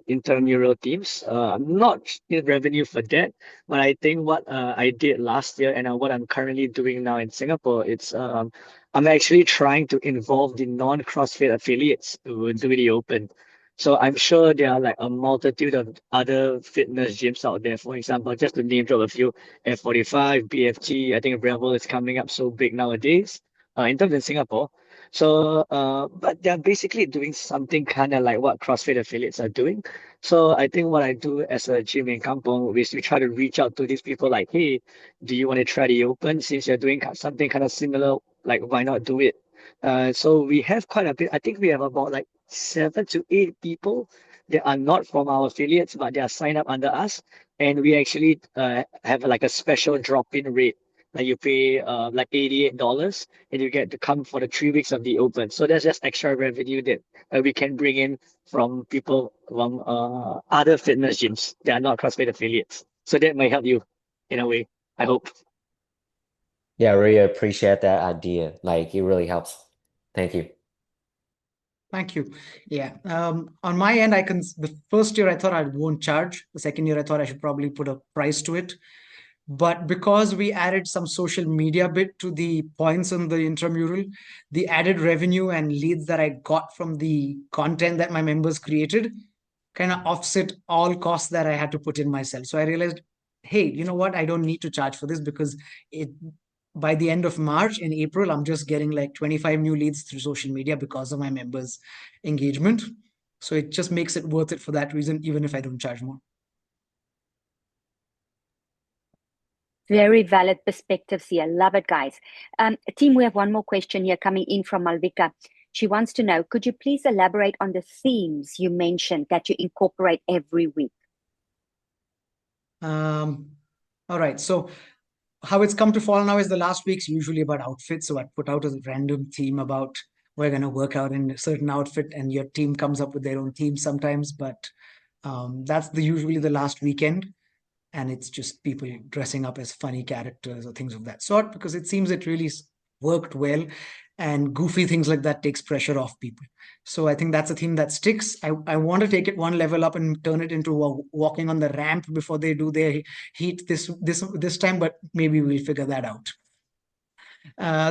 intramural teams? I'm not in revenue for that, but I think what I did last year and what I'm currently doing now in Singapore, it's I'm actually trying to involve the non-CrossFit affiliates to do the open. So I'm sure there are like a multitude of other fitness gyms out there. For example, just to name drop a few, F45, BFT, I think Rebel is coming up so big nowadays, in terms of Singapore. So, but they're basically doing something kind of like what CrossFit affiliates are doing. So I think what I do as a gym in Kampong is we try to reach out to these people like, hey, do you want to try the open? Since you're doing something kind of similar, like why not do it? So we have quite a bit. I think we have about like 7 to 8 people that are not from our affiliates, but they are signed up under us. And we actually have like a special drop-in rate. Like you pay like $88 and you get to come for the 3 weeks of the open. So that's just extra revenue that we can bring in from people from other fitness gyms that are not CrossFit affiliates. So that might help you in a way, I hope. Yeah, I really appreciate that idea. Like, it really helps. Thank you. Thank you. Yeah. On my end, the first year I thought I won't charge. The second year I thought I should probably put a price to it. But because we added some social media bit to the points on the intramural, the added revenue and leads that I got from the content that my members created kind of offset all costs that I had to put in myself. So I realized, hey, you know what? I don't need to charge for this, because by the end of March, in April, I'm just getting like 25 new leads through social media because of my members' engagement. So it just makes it worth it for that reason, even if I don't charge more. Very valid perspectives here. Love it, guys. Team, we have one more question here coming in from Malvika. She wants to know, could you please elaborate on the themes you mentioned that you incorporate every week? All right. So how it's come to fall now is the last week's usually about outfits. So I put out a random theme about we're going to work out in a certain outfit, and your team comes up with their own theme sometimes. But that's usually the last weekend. And it's just people dressing up as funny characters or things of that sort, because it seems it really worked well, and goofy things like that takes pressure off people. So I think that's a theme that sticks. I want to take it one level up and turn it into walking on the ramp before they do their heat this time, but maybe we'll figure that out.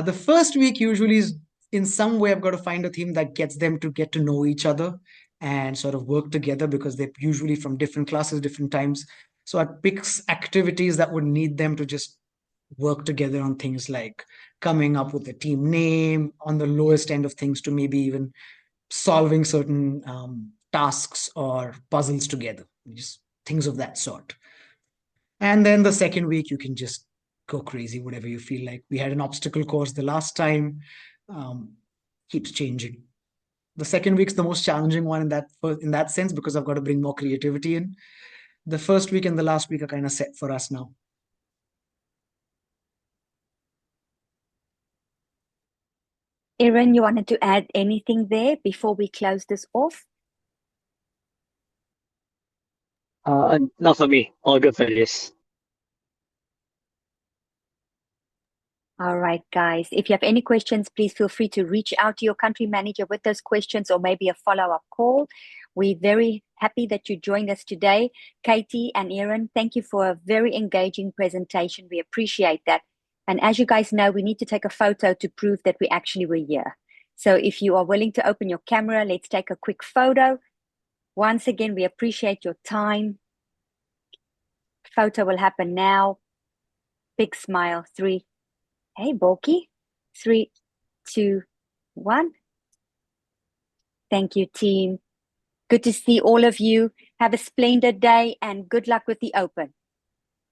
The first week usually is, in some way, I've got to find a theme that gets them to get to know each other and sort of work together, because they're usually from different classes, different times. So I pick activities that would need them to just work together on things like coming up with a team name, on the lowest end of things to maybe even solving certain tasks or puzzles together, just things of that sort. And then the second week, you can just go crazy, whatever you feel like. We had an obstacle course the last time, keeps changing. The second week's the most challenging one in that sense, because I've got to bring more creativity in. The first week and the last week are kind of set for us now. Erin, you wanted to add anything there before we close this off? Not for me. All good for this. All right, guys. If you have any questions, please feel free to reach out to your country manager with those questions, or maybe a follow-up call. We're very happy that you joined us today. Katie and Erin, thank you for a very engaging presentation. We appreciate that. And as you guys know, we need to take a photo to prove that we actually were here. So if you are willing to open your camera, let's take a quick photo. Once again, we appreciate your time. Photo will happen now. Big smile. 3. Hey, Borky. 3, 2, 1. Thank you, team. Good to see all of you. Have a splendid day and good luck with the Open.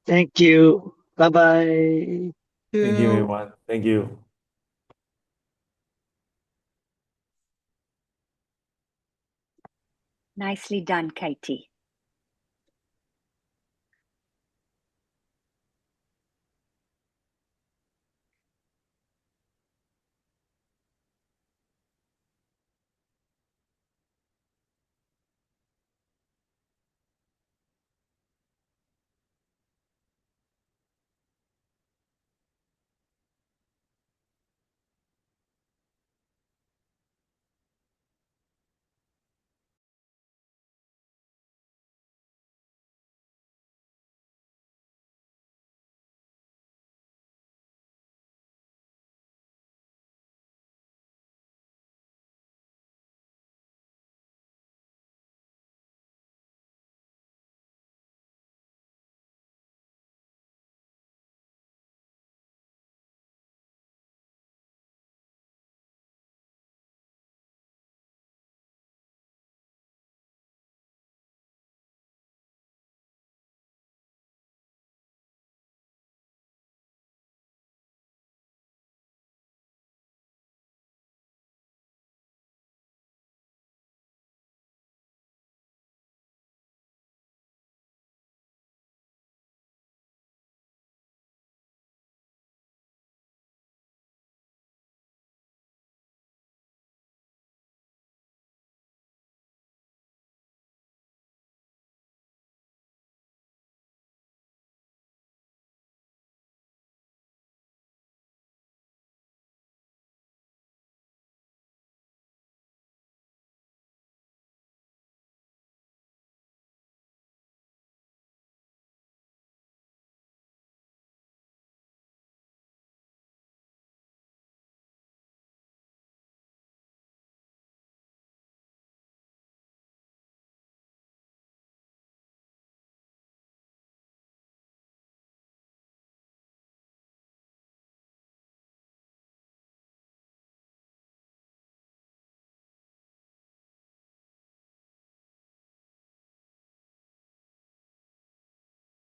Thank you. Bye-bye. Thank you, everyone. Thank you. Nicely done, Katie.